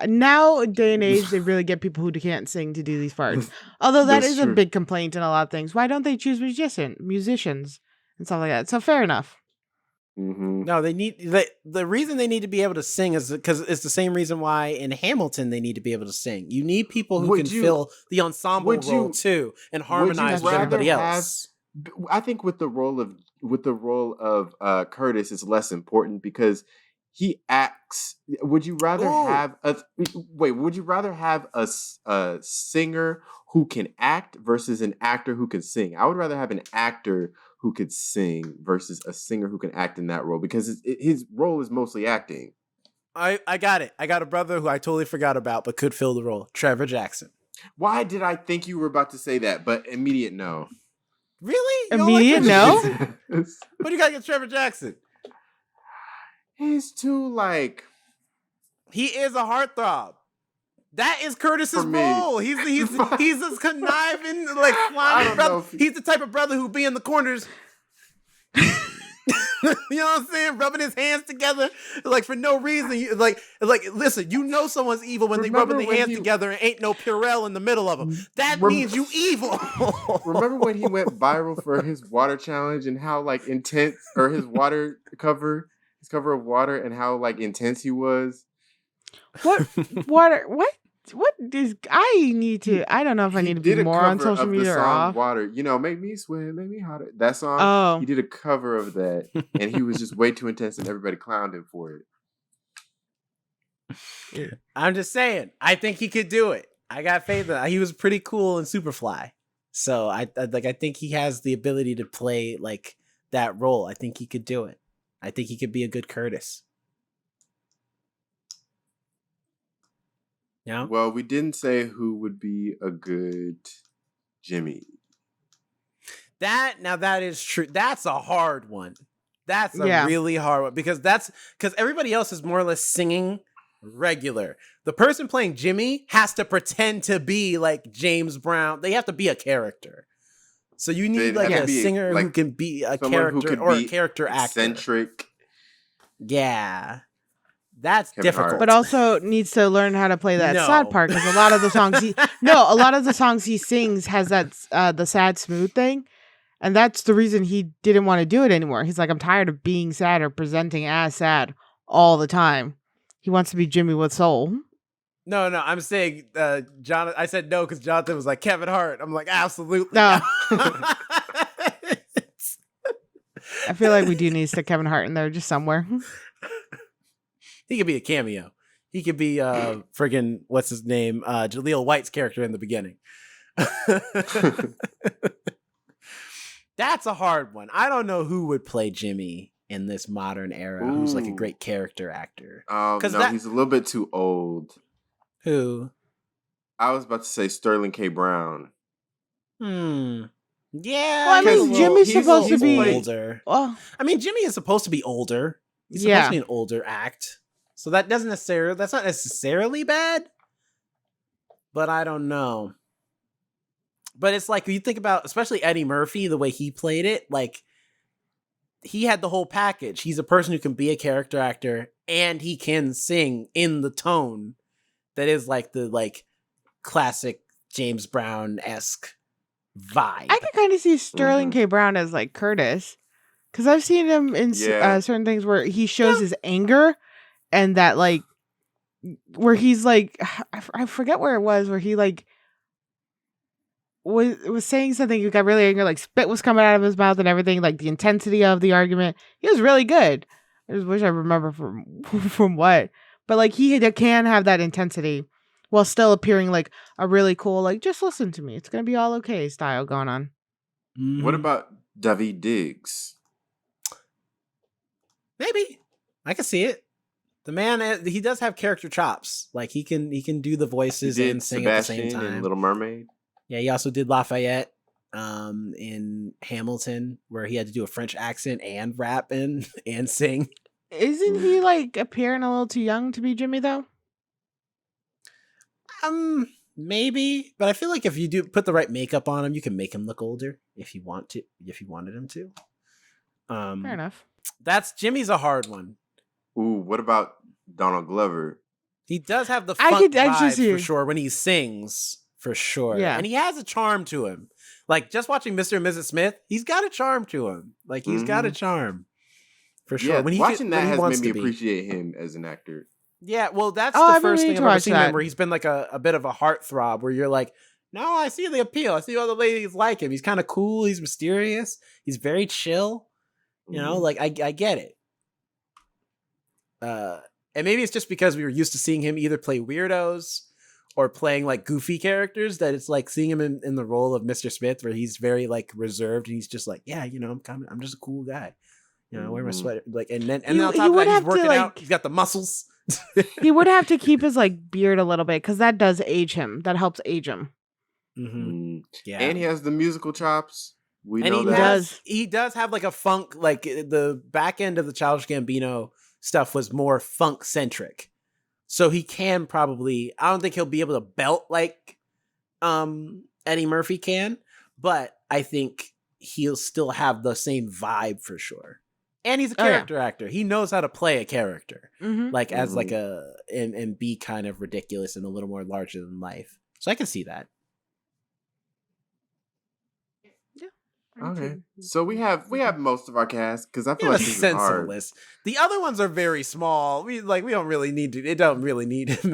now day and age, they really get people who can't sing to do these parts. Although that is a big complaint in a lot of things. Why don't they choose musicians and stuff like that? So fair enough. Mm-hmm. No, they need the reason they need to be able to sing is because it's the same reason why in Hamilton they need to be able to sing. You need people who can fill the ensemble role too and harmonize with everybody else. I think with the role of Curtis is less important because he acts. Would you rather have a singer who can act versus an actor who can sing? I would rather have an actor who could sing versus a singer who can act in that role because his role is mostly acting. I got it. I got a brother who I totally forgot about, but could fill the role. Trevor Jackson. Why did I think you were about to say that? But immediate no. Really? You don't like Immediate Trevor no? Jackson? What do you got against Trevor Jackson? He's too like. He is a heartthrob. That is Curtis's For me. role. He's this conniving, like I slimy don't brother. know if He's the type of brother who be in the corners. You know what I'm saying? Rubbing his hands together, like for no reason. Like, listen, you know someone's evil when they Remember rubbing their when hands he- together and ain't no Purell in the middle of them. That Rem- means you evil. Remember when he went viral for his water challenge and how like intense, or his cover of water, and how like intense he was? What water? What is? I need to. I don't know if I He need to did be a more on cover social of the media or song off. "Water." You know, make me sweat, make me hotter. That song. Oh. He did a cover of that, and he was just way too intense, and everybody clowned him for it. I'm just saying. I think he could do it. I got faith in him. He was pretty cool in Superfly, so I think he has the ability to play like that role. I think he could do it. I think he could be a good Curtis. Yeah. Well, we didn't say who would be a good Jimmy. That is true. That's a hard one. That's a Yeah. really hard one because everybody else is more or less singing regular. The person playing Jimmy has to pretend to be like James Brown. They have to be a character. So you need They'd like have a to be, singer like, who can be a someone who character could or a be character actor. eccentric. Yeah. That's Kevin difficult. Hart. But also needs to learn how to play that sad No. part because a lot of the songs a lot of the songs he sings has that the sad smooth thing, and that's the reason he didn't want to do it anymore. He's like, I'm tired of being sad or presenting as sad all the time. He wants to be Jimmy with soul. No, I'm saying Jonathan. I said no because Jonathan was like Kevin Hart. I'm like, absolutely. No. I feel like we do need to stick Kevin Hart in there just somewhere. He could be a cameo. He could be friggin' what's his name? Jaleel White's character in the beginning. That's a hard one. I don't know who would play Jimmy in this modern era who's like a Ooh. great character actor. No, he's a little bit too old. Who? I was about to say Sterling K. Brown. Yeah. Well, I mean, Jimmy's supposed to be older. Well, I mean, Jimmy is supposed to be older. He's Yeah. supposed to be an older act. So that's not necessarily bad. But I don't know. But it's like, you think about, especially Eddie Murphy, the way he played it, like, he had the whole package. He's a person who can be a character actor, and he can sing in the tone that is like the like classic James Brown-esque vibe. I can kind of see Sterling Mhm. K. Brown as like Curtis, because I've seen him in Yeah. certain things where he shows his anger, and that like where he's like I forget where it was where he like was saying something. He got really angry, like spit was coming out of his mouth and everything. Like the intensity of the argument, he was really good. I just wish I remember from what, but like he can have that intensity while still appearing like a really cool, like just listen to me, it's gonna be all okay style going on. What about David Diggs? Maybe I can see it. The man, he does have character chops. Like he can do the voices He did and sing Sebastian at the same time. in Little Mermaid. Yeah, he also did Lafayette in Hamilton, where he had to do a French accent and rap and sing. Isn't he like appearing a little too young to be Jimmy though? Maybe, but I feel like if you do put the right makeup on him, you can make him look older if you wanted him to. Fair enough. That's Jimmy's a hard one. Ooh, what about Donald Glover? He does have the I funk could actually vibes see for it. sure when he sings, for sure. Yeah. And he has a charm to him. Like just watching Mr. and Mrs. Smith, he's got a charm to him. Like he's got a charm. For sure. Yeah, When watching that has wants made me to be. appreciate him as an actor. Yeah, well, that's Oh, the I've been first meaning thing to I've ever watch seen him that. where he's been like a bit of a heartthrob, where you're like, no, I see the appeal. I see all the ladies like him. He's kind of cool. He's mysterious. He's very chill. You know, like I get it. And maybe it's just because we were used to seeing him either play weirdos or playing like goofy characters, that it's like seeing him in the role of Mr. Smith, where he's very like reserved and he's just like, yeah, you know, I'm just a cool guy. You know, wear my sweater, like, and then He- on he top of would that, he's have to, working out. like- He's got the muscles. He would have to keep his like beard a little bit because that does age him. That helps age him. Yeah, And he has the musical chops. We and know he that. does. He does have like a funk. Like the back end of the Childish Gambino stuff was more funk centric, so he can probably. I don't think he'll be able to belt like Eddie Murphy can, but I think he'll still have the same vibe for sure. And he's a character actor. He knows how to play a character, like as like a and be kind of ridiculous and a little more larger than life. So I can see that. Okay, so we have most of our cast because I feel Yeah, like a this is sensible hard. list. The other ones are very small. We don't really need to. It don't really need to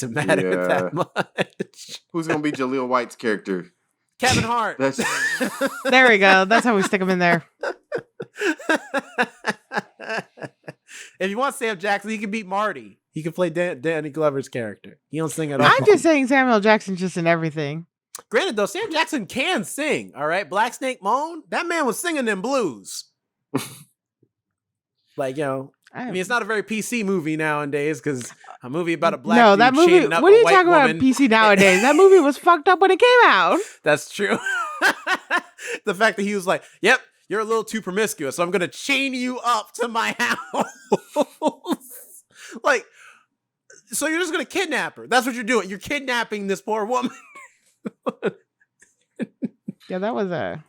matter that much. Who's gonna be Jaleel White's character? Kevin Hart. There we go. That's how we stick him in there. If you want Sam Jackson, he can beat Marty. He can play Danny Glover's character. He don't sing at all. I'm just saying Samuel Jackson's just in everything. Granted, though, Sam Jackson can sing. All right, Black Snake Moan. That man was singing them blues. Like, you know, I mean, it's not a very PC movie nowadays because a movie about a black dude that movie. chaining up What are a you white talking about? woman. PC nowadays? That movie was fucked up when it came out. That's true. The fact that he was like, "Yep, you're a little too promiscuous, so I'm gonna chain you up to my house." Like, so you're just gonna kidnap her? That's what you're doing. You're kidnapping this poor woman. Yeah, that was a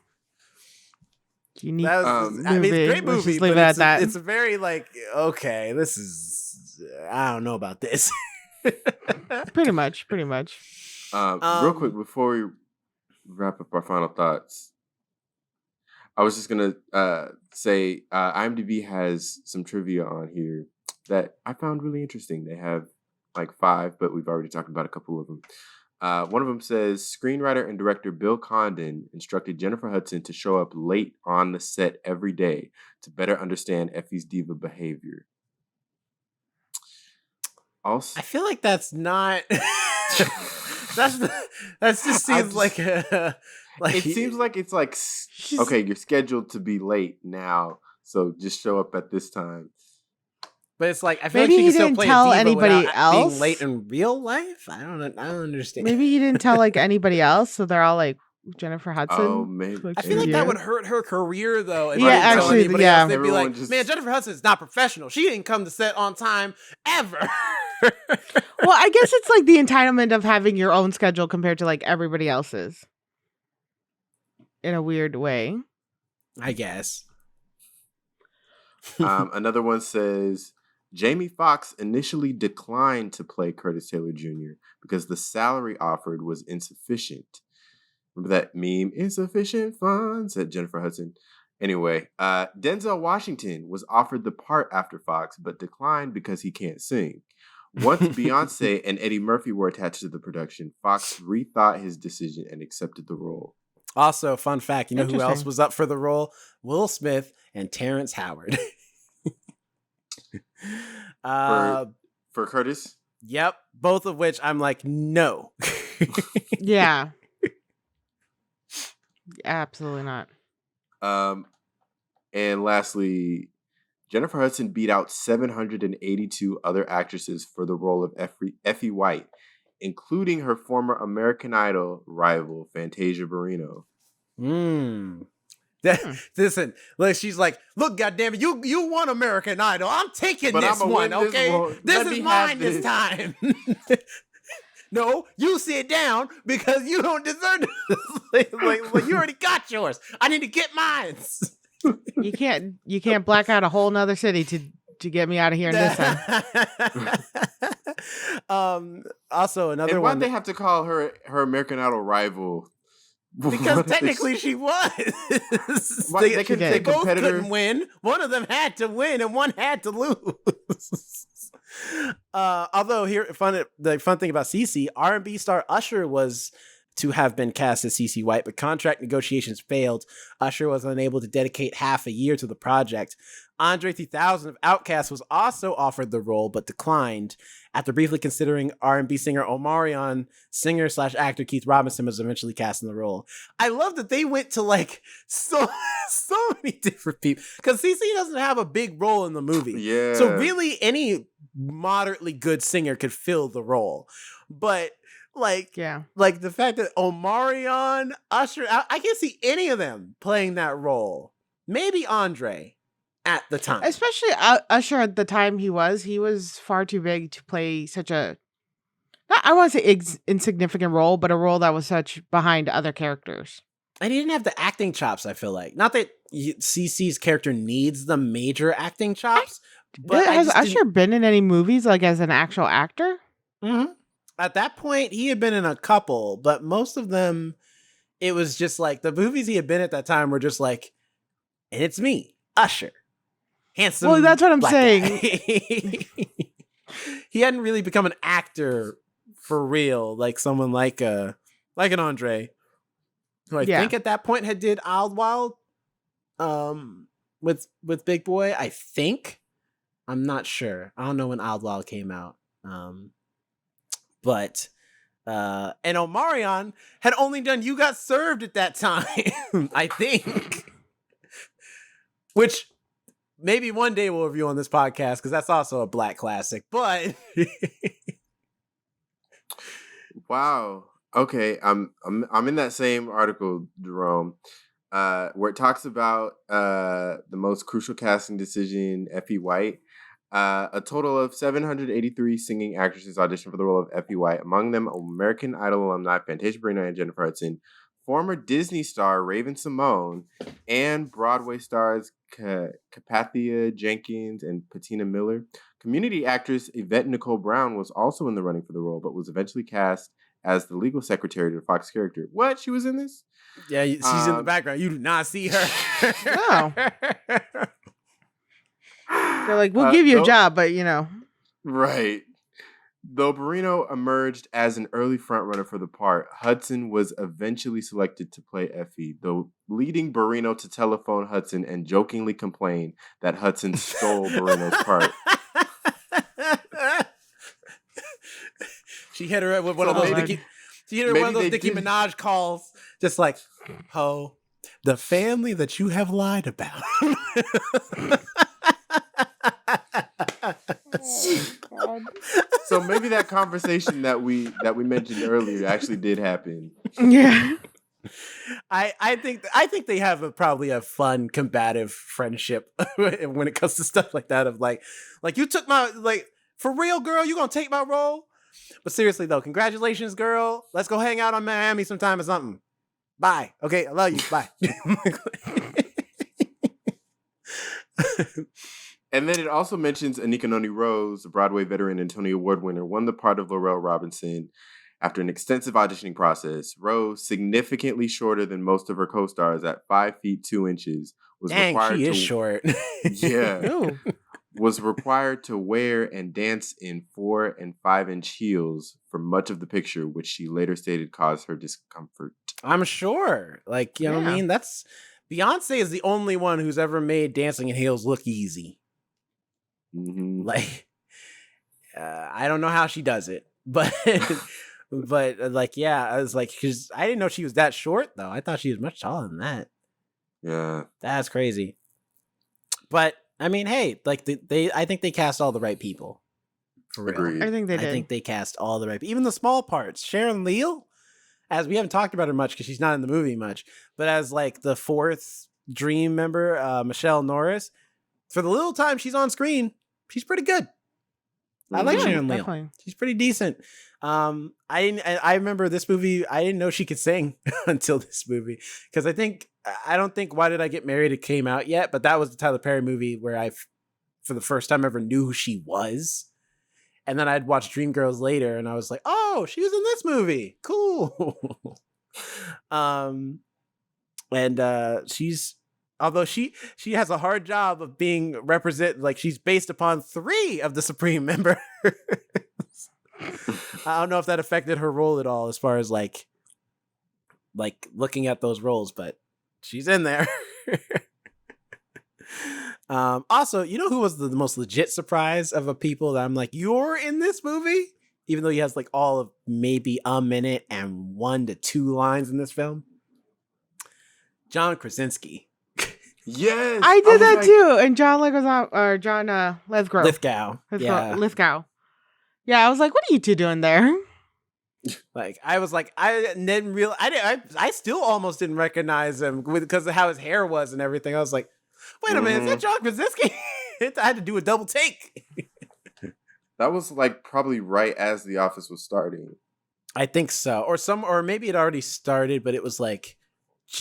unique. I mean, it's a great Let's movie, just leave but it at that. it's a very like, okay, this is, I don't know about this. Pretty much. Real quick before we wrap up our final thoughts, I was just gonna say IMDb has some trivia on here that I found really interesting. They have like 5, but we've already talked about a couple of them. One of them says screenwriter and director Bill Condon instructed Jennifer Hudson to show up late on the set every day to better understand Effie's diva behavior. Also, I feel like that's not. That just seems like a. Like it seems like it's like okay, you're scheduled to be late now, so just show up at this time. But it's like I feel Maybe like she he can still didn't play tell a diva anybody without else. being late in real life. I don't understand. Maybe he didn't tell like anybody else, so they're all like Jennifer Hudson. Oh, maybe. Like, I feel like yeah. that would hurt her career though. If Yeah, they didn't tell actually, anybody yeah. else, they'd be Everyone like, just- "Man, Jennifer Hudson's not professional. She didn't come to set on time ever." Well, I guess it's like the entitlement of having your own schedule compared to like everybody else's. In a weird way. I guess. Another one says Jamie Foxx initially declined to play Curtis Taylor Jr. because the salary offered was insufficient. Remember that meme? Insufficient funds, said Jennifer Hudson. Anyway, Denzel Washington was offered the part after Fox, but declined because he can't sing. Once Beyonce and Eddie Murphy were attached to the production, Fox rethought his decision and accepted the role. Also, fun fact, you know who else Interesting. was up for the role? Will Smith and Terrence Howard. For Curtis? Yep, both of which I'm like, no. Yeah. Absolutely not. And lastly, Jennifer Hudson beat out 782 other actresses for the role of Effie White, including her former American Idol rival, Fantasia Barrino. Listen, like she's like, look, goddammit, you won American Idol. I'm taking But this I'ma one, win this okay? one. This Let is me mine have this this. time. No, you sit down because you don't deserve this. like you already got yours. I need to get mine. You can't black out a whole nother city to get me out of here in this one. Also another And one why'd they have to call her American Idol rival? because What if technically she was. Why- they couldn't they say both competitor? couldn't win. One of them had to win and one had to lose. Although the fun thing about Cece, R&B star Usher was to have been cast as CC White, but contract negotiations failed. Usher was unable to dedicate half a year to the project. Andre 3000 of Outkast was also offered the role, but declined. After briefly considering R&B singer Omarion, singer/actor Keith Robinson was eventually cast in the role. I love that they went to like so many different people, because CC doesn't have a big role in the movie. Yeah. So really any moderately good singer could fill the role. But like the fact that Omarion, Usher, I can't see any of them playing that role. Maybe Andre at the time. Especially Usher at the time he was far too big to play such a, I want to say insignificant role, but a role that was such behind other characters. And he didn't have the acting chops, I feel like. Not that CC's character needs the major acting chops. But has Usher been in any movies, like as an actual actor? Mm-hmm. At that point, he had been in a couple, but most of them, it was just like the movies he had been at that time were just like, and it's me, Usher. Handsome. Well, that's what I'm saying. He hadn't really become an actor for real, like someone like an Andre, who I think at that point had did Wild Wild with Big Boy. I think. I'm not sure. I don't know when Wild Wild came out. But and Omarion had only done You Got Served at that time, I think. Which maybe one day we'll review on this podcast, because that's also a Black classic. But wow. Okay, I'm in that same article, Jerome, where it talks about the most crucial casting decision, Effie White. A total of 783 singing actresses auditioned for the role of Effie White. Among them, American Idol alumni Fantasia Barrino and Jennifer Hudson, former Disney star Raven Simone, and Broadway stars Capathia Jenkins and Patina Miller. Community actress Yvette Nicole Brown was also in the running for the role, but was eventually cast as the legal secretary to the Fox character. What? She was in this? Yeah, she's in the background. You do not see her. No. They're like, we'll give you a job, but you know. Right. Though Barrino emerged as an early frontrunner for the part, Hudson was eventually selected to play Effie, though leading Barrino to telephone Hudson and jokingly complain that Hudson stole Barrino's part. She hit her with one of those Nicki Minaj calls, just like, "Ho, the family that you have lied about." Oh, So maybe that conversation that we mentioned earlier actually did happen. Yeah. I think they have probably a fun combative friendship when it comes to stuff like that, of like you took my, like, for real, girl, you gonna take my role? But seriously though, congratulations, girl. Let's go hang out on Miami sometime or something. Bye. Okay, I love you. Bye. And then it also mentions Anika Noni Rose, a Broadway veteran and Tony Award winner, won the part of Laurel Robinson after an extensive auditioning process. Rose, significantly shorter than most of her co-stars at 5 feet 2 inches, was required she is short. Yeah. Was required to wear and dance in 4 and 5 inch heels for much of the picture, which she later stated caused her discomfort. I'm sure. Like, you know what I mean? That's Beyonce is the only one who's ever made dancing in heels look easy. Mm-hmm. Like, I don't know how she does it, but like, yeah, I was like, because I didn't know she was that short though. I thought she was much taller than that. Yeah, that's crazy. But I mean, hey, like I think they cast all the right people. For real. Agreed. I think they did. I think they cast all the right, even the small parts. Sharon Leal, as we haven't talked about her much because she's not in the movie much, but as like the fourth Dream member, Michelle Norris, for the little time she's on screen, she's pretty good. I like Sharon Leal. Definitely. She's pretty decent. I remember this movie. I didn't know she could sing until this movie, because I don't think Why Did I Get Married? It came out yet, but that was the Tyler Perry movie where I, for the first time ever, knew who she was. And then I'd watch Dreamgirls later, and I was like, "Oh, she was in this movie. Cool." She's, although she has a hard job of being like she's based upon 3 of the Supreme members. I don't know if that affected her role at all, as far as like like looking at those roles, but she's in there. Also, you know who was the most legit surprise of a people that I'm like, you're in this movie? Even though he has like all of maybe a minute and 1 to 2 lines in this film. John Krasinski. Yes, I did was that like, too. And John Leguizamo, or John Lithgow. Lithgow. Yeah, I was like, what are you two doing there? Like, I was like, I didn't realize, I still almost didn't recognize him because of how his hair was and everything. I was like, wait a minute, is that John Krasinski? I had to do a double take. That was like probably right as The Office was starting. I think so. Or maybe it already started, but it was like,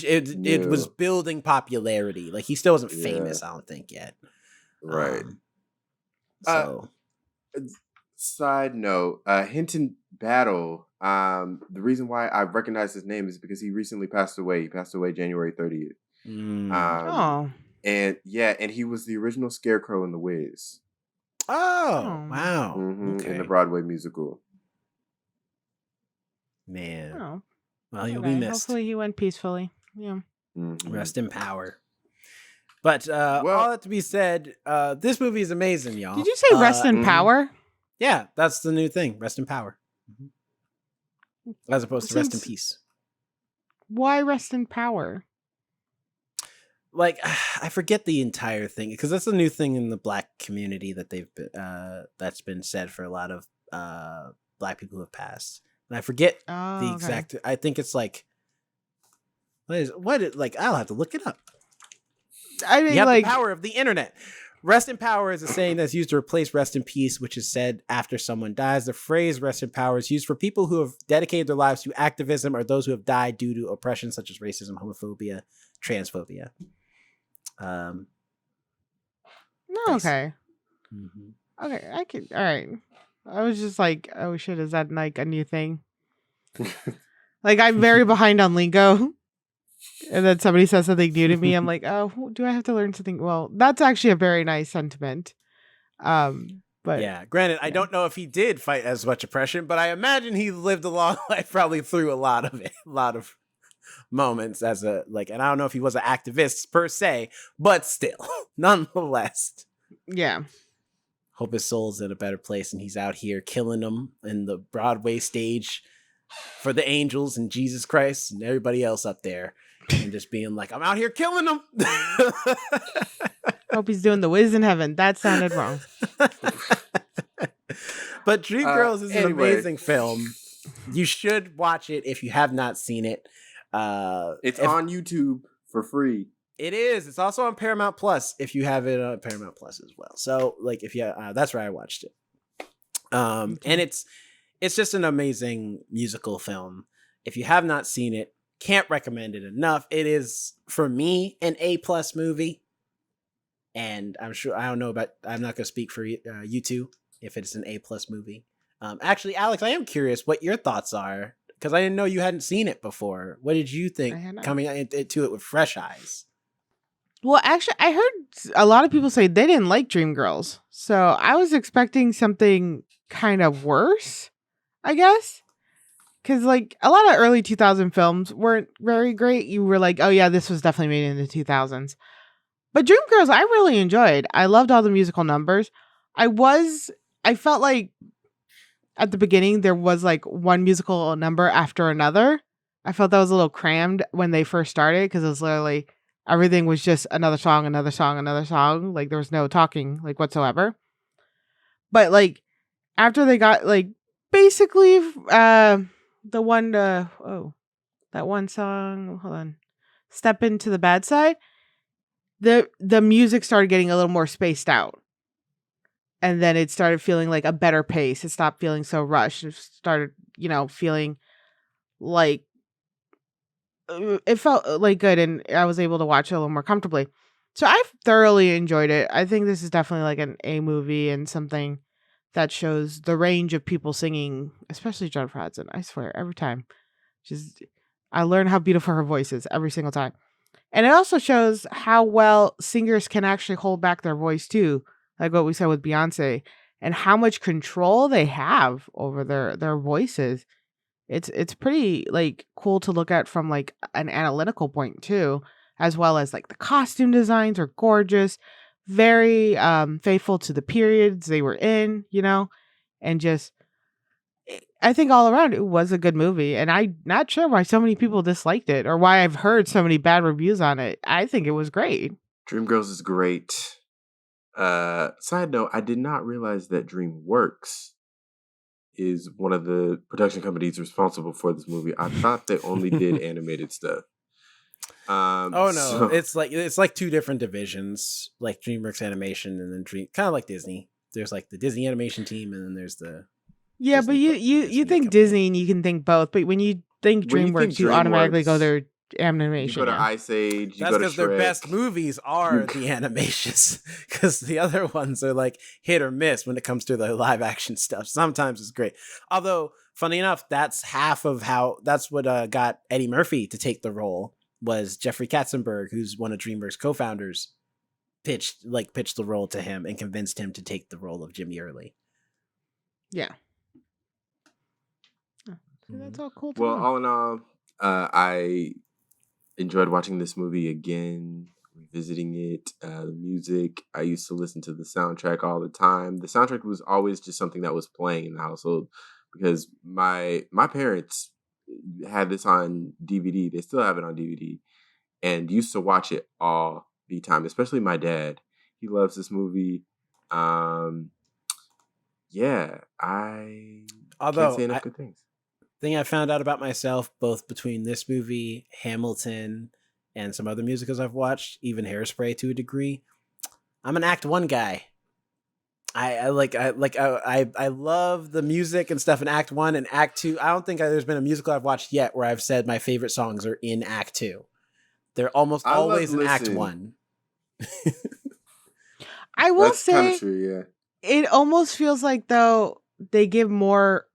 it was building popularity. Like, he still wasn't famous, I don't think, yet. Right. So. Side note, Hinton Battle, the reason why I recognize his name is because he recently passed away. He passed away January 30th. And and he was the original Scarecrow in The Wiz. Oh, wow. Okay. In the Broadway musical. Man. Oh. Well, you'll be missed. Hopefully he went peacefully. Yeah. Rest in power. But all that to be said, this movie is amazing, y'all. Did you say rest in power? Yeah, that's the new thing. Rest in power. As opposed to rest in peace. Why rest in power? Like, I forget the entire thing because that's a new thing in the Black community that they've been, that's been said for a lot of Black people who have passed. And I forget the exact. I think it's like, like I'll have to look it up. I mean, you have like the power of the internet. Rest in power is a saying that's used to replace rest in peace, which is said after someone dies. The phrase rest in power is used for people who have dedicated their lives to activism or those who have died due to oppression such as racism, homophobia, transphobia. Okay. Okay, I can. All right. I was just like, oh shit, is that like a new thing? Like, I'm very behind on lingo. And then somebody says something new to me. I'm like, oh, do I have to learn something? Well, that's actually a very nice sentiment. But yeah, granted, I don't know if he did fight as much oppression, but I imagine he lived a long life, probably through a lot of it, a lot of moments as a and I don't know if he was an activist per se, but still, nonetheless. Yeah. Hope his soul's in a better place and he's out here killing them in the Broadway stage for the angels and Jesus Christ and everybody else up there. And just being like, I'm out here killing them. Hope he's doing the Wiz in heaven. That sounded wrong. But Dreamgirls is an amazing film. You should watch it if you have not seen it. It's on YouTube for free. It is. It's also on Paramount Plus if you have it on Paramount Plus as well. So, like, if you, that's where I watched it. And it's just an amazing musical film. If you have not seen it, can't recommend it enough. It is, for me, an A+ movie. And I'm sure, I'm not going to speak for you two if it's an A+ movie. Actually, Alex, I am curious what your thoughts are, because I didn't know you hadn't seen it before. What did you think coming into it with fresh eyes? Well, actually, I heard a lot of people say they didn't like Dreamgirls. So I was expecting something kind of worse, I guess. Because, like, a lot of early 2000 films weren't very great. You were like, oh, yeah, this was definitely made in the 2000s. But Dreamgirls, I really enjoyed. I loved all the musical numbers. I felt like at the beginning, there was, like, one musical number after another. I felt that was a little crammed when they first started because it was literally everything was just another song, another song, another song. Like, there was no talking, like, whatsoever. But, like, after they got, like, basically, that one song, hold on, Step Into the Bad Side, the music started getting a little more spaced out. And then it started feeling like a better pace. It stopped feeling so rushed. It started, feeling like it felt like good, and I was able to watch it a little more comfortably. So I thoroughly enjoyed it. I think this is definitely like an A movie and something that shows the range of people singing, especially Jennifer Hudson. I swear, every time. I learn how beautiful her voice is every single time. And it also shows how well singers can actually hold back their voice too, like what we said with Beyonce, and how much control they have over their voices It's pretty like cool to look at from like an analytical point too, as well as like the costume designs are gorgeous, very faithful to the periods they were in, and just I think all around it was a good movie, and I'm not sure why so many people disliked it or why I've heard so many bad reviews on it. I think it was great. Dreamgirls is great. Side note, I did not realize that DreamWorks is one of the production companies responsible for this movie. I thought they only did animated stuff. Oh no, it's like two different divisions, like DreamWorks Animation and then kind of like Disney. There's like the Disney Animation team, and then there's the Disney, but you think company. Disney and you can think both, but when you think DreamWorks, you automatically go their animation. You go to Ice Age. That's because their best movies are the animations, because the other ones are like hit or miss when it comes to the live action stuff. Sometimes it's great, although funny enough, that's what got Eddie Murphy to take the role. Was Jeffrey Katzenberg, who's one of DreamWorks co-founders, pitched the role to him and convinced him to take the role of Jimmy Early. Yeah. So that's all cool. Well, all in all, I enjoyed watching this movie again, revisiting it. The music, I used to listen to the soundtrack all the time. The soundtrack was always just something that was playing in the household because my parents had this on DVD. They still have it on DVD and used to watch it all the time, especially my dad. He loves this movie. Yeah, I can't say enough good things. Thing I found out about myself, both between this movie, Hamilton, and some other musicals I've watched, even Hairspray to a degree, I'm an Act 1 guy. I love the music and stuff in Act 1 and Act 2. I don't think there's been a musical I've watched yet where I've said my favorite songs are in Act 2. They're almost always in Act 1. I will That's say, kind of true, yeah. It almost feels like though they give more.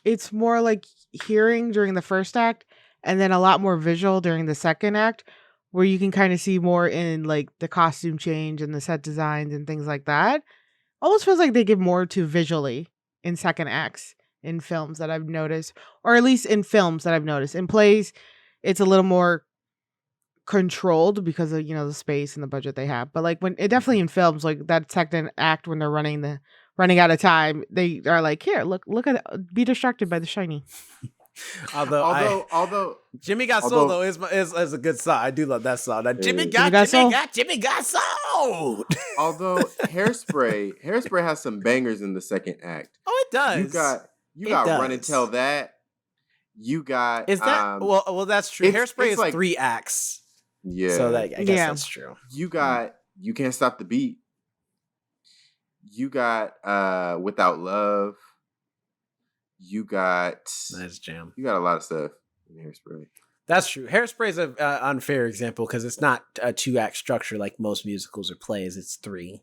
It's more like hearing during the first act, and then a lot more visual during the second act, where you can kind of see more in like the costume change and the set designs and things like that. Almost feels like they give more to visually in second acts in films that I've noticed, or at least in films that I've noticed. In plays, it's a little more controlled because of the space and the budget they have. But like definitely in films, like that second act when they're running out of time, they are like, here, look at it, be distracted by the shiny. although Jimmy Got Soul though is a good song. I do love that song. Jimmy got soul. Although Hairspray has some bangers in the second act. Oh, it does. You got Run and Tell That. You got well that's true. Hairspray is like 3 acts. Yeah. So I guess that's true. You got You Can't Stop the Beat. You got Without Love. You got Nice jam. You got a lot of stuff in Hairspray. That's true. Hairspray is an unfair example because it's not a 2-act structure like most musicals or plays. It's 3,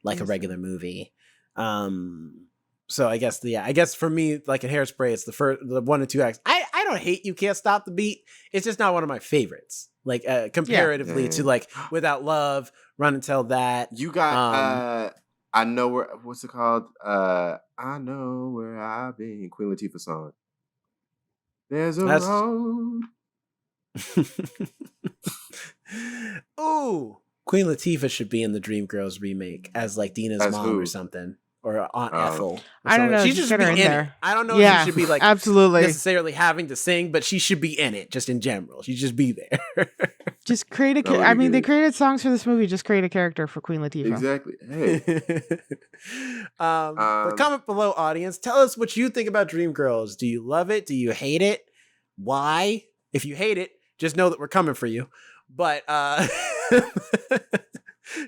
like a regular movie. So I guess for me, like in Hairspray, it's the 1 and 2 acts. I don't hate You Can't Stop the Beat. It's just not one of my favorites. Like comparatively to like Without Love, Run and Tell That. You got I Know Where, what's it called? I Know Where I've Been. Queen Latifah song. There's a road. Ooh, Queen Latifah should be in the Dreamgirls remake as like Dina's mom or something, or Aunt Ethel. I don't know. She should be in it. I don't know if she should be like absolutely necessarily having to sing, but she should be in it just in general. She just be there. Just create a. I mean, they created songs for this movie. Just create a character for Queen Latifah. Exactly. Hey. But comment below, audience. Tell us what you think about Dreamgirls. Do you love it? Do you hate it? Why? If you hate it, just know that we're coming for you. But comment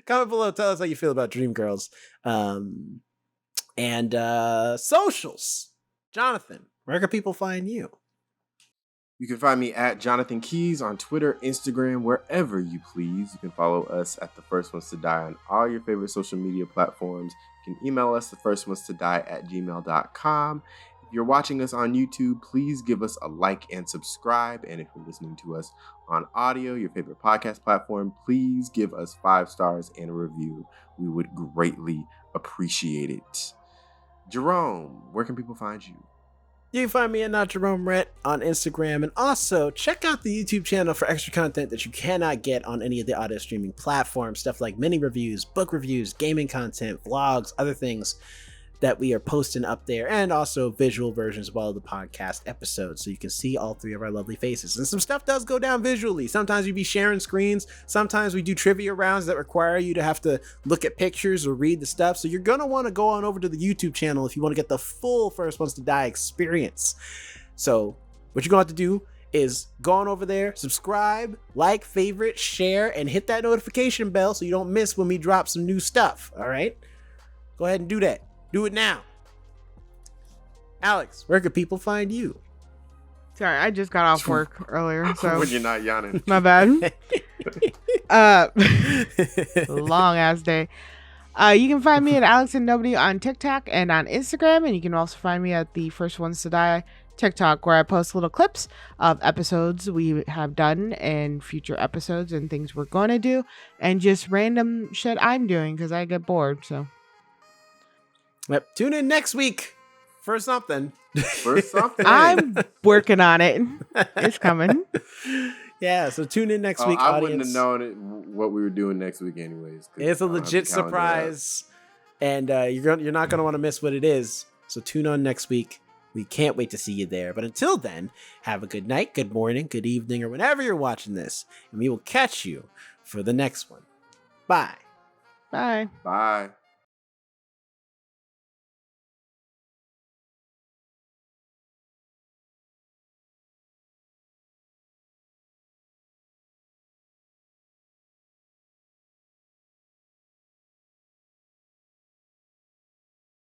below. Tell us how you feel about Dreamgirls. And socials. Jonathan, where can people find you? You can find me at Jonathan Keys on Twitter, Instagram, wherever you please. You can follow us at The First Ones to Die on all your favorite social media platforms. You can email us, thefirstones2die@gmail.com. If you're watching us on YouTube, please give us a like and subscribe. And if you're listening to us on audio, your favorite podcast platform, please give us 5 stars and a review. We would greatly appreciate it. Jerome, where can people find you? You can find me at Not Jerome Rhett on Instagram, and also check out the YouTube channel for extra content that you cannot get on any of the audio streaming platforms. Stuff like mini reviews, book reviews, gaming content, vlogs, other things that we are posting up there, and also visual versions of all of the podcast episodes, so you can see all three of our lovely faces. And some stuff does go down visually. Sometimes we be sharing screens. Sometimes we do trivia rounds that require you to have to look at pictures or read the stuff. So you're gonna want to go on over to the YouTube channel if you want to get the full First Ones to Die experience. So what you're gonna have to do is go on over there, subscribe, like, favorite, share, and hit that notification bell so you don't miss when we drop some new stuff. All right, go ahead and do that. Do it now. Alex, where can people find you? Sorry, I just got off work earlier, so When you're not yawning. my bad. Long ass day. You can find me at Alex and Nobody on TikTok and on Instagram, and you can also find me at the First Ones to Die TikTok, where I post little clips of episodes we have done and future episodes and things we're going to do, and just random shit I'm doing because I get bored. So. Yep. Tune in next week for something. For something. I'm working on it. It's coming. Yeah, so tune in next week, I audience. wouldn't have known what we were doing next week anyways. It's a legit surprise, and you're not going to want to miss what it is. So tune on next week. We can't wait to see you there. But until then, have a good night, good morning, good evening, or whenever you're watching this, and we will catch you for the next one. Bye. Bye. Bye.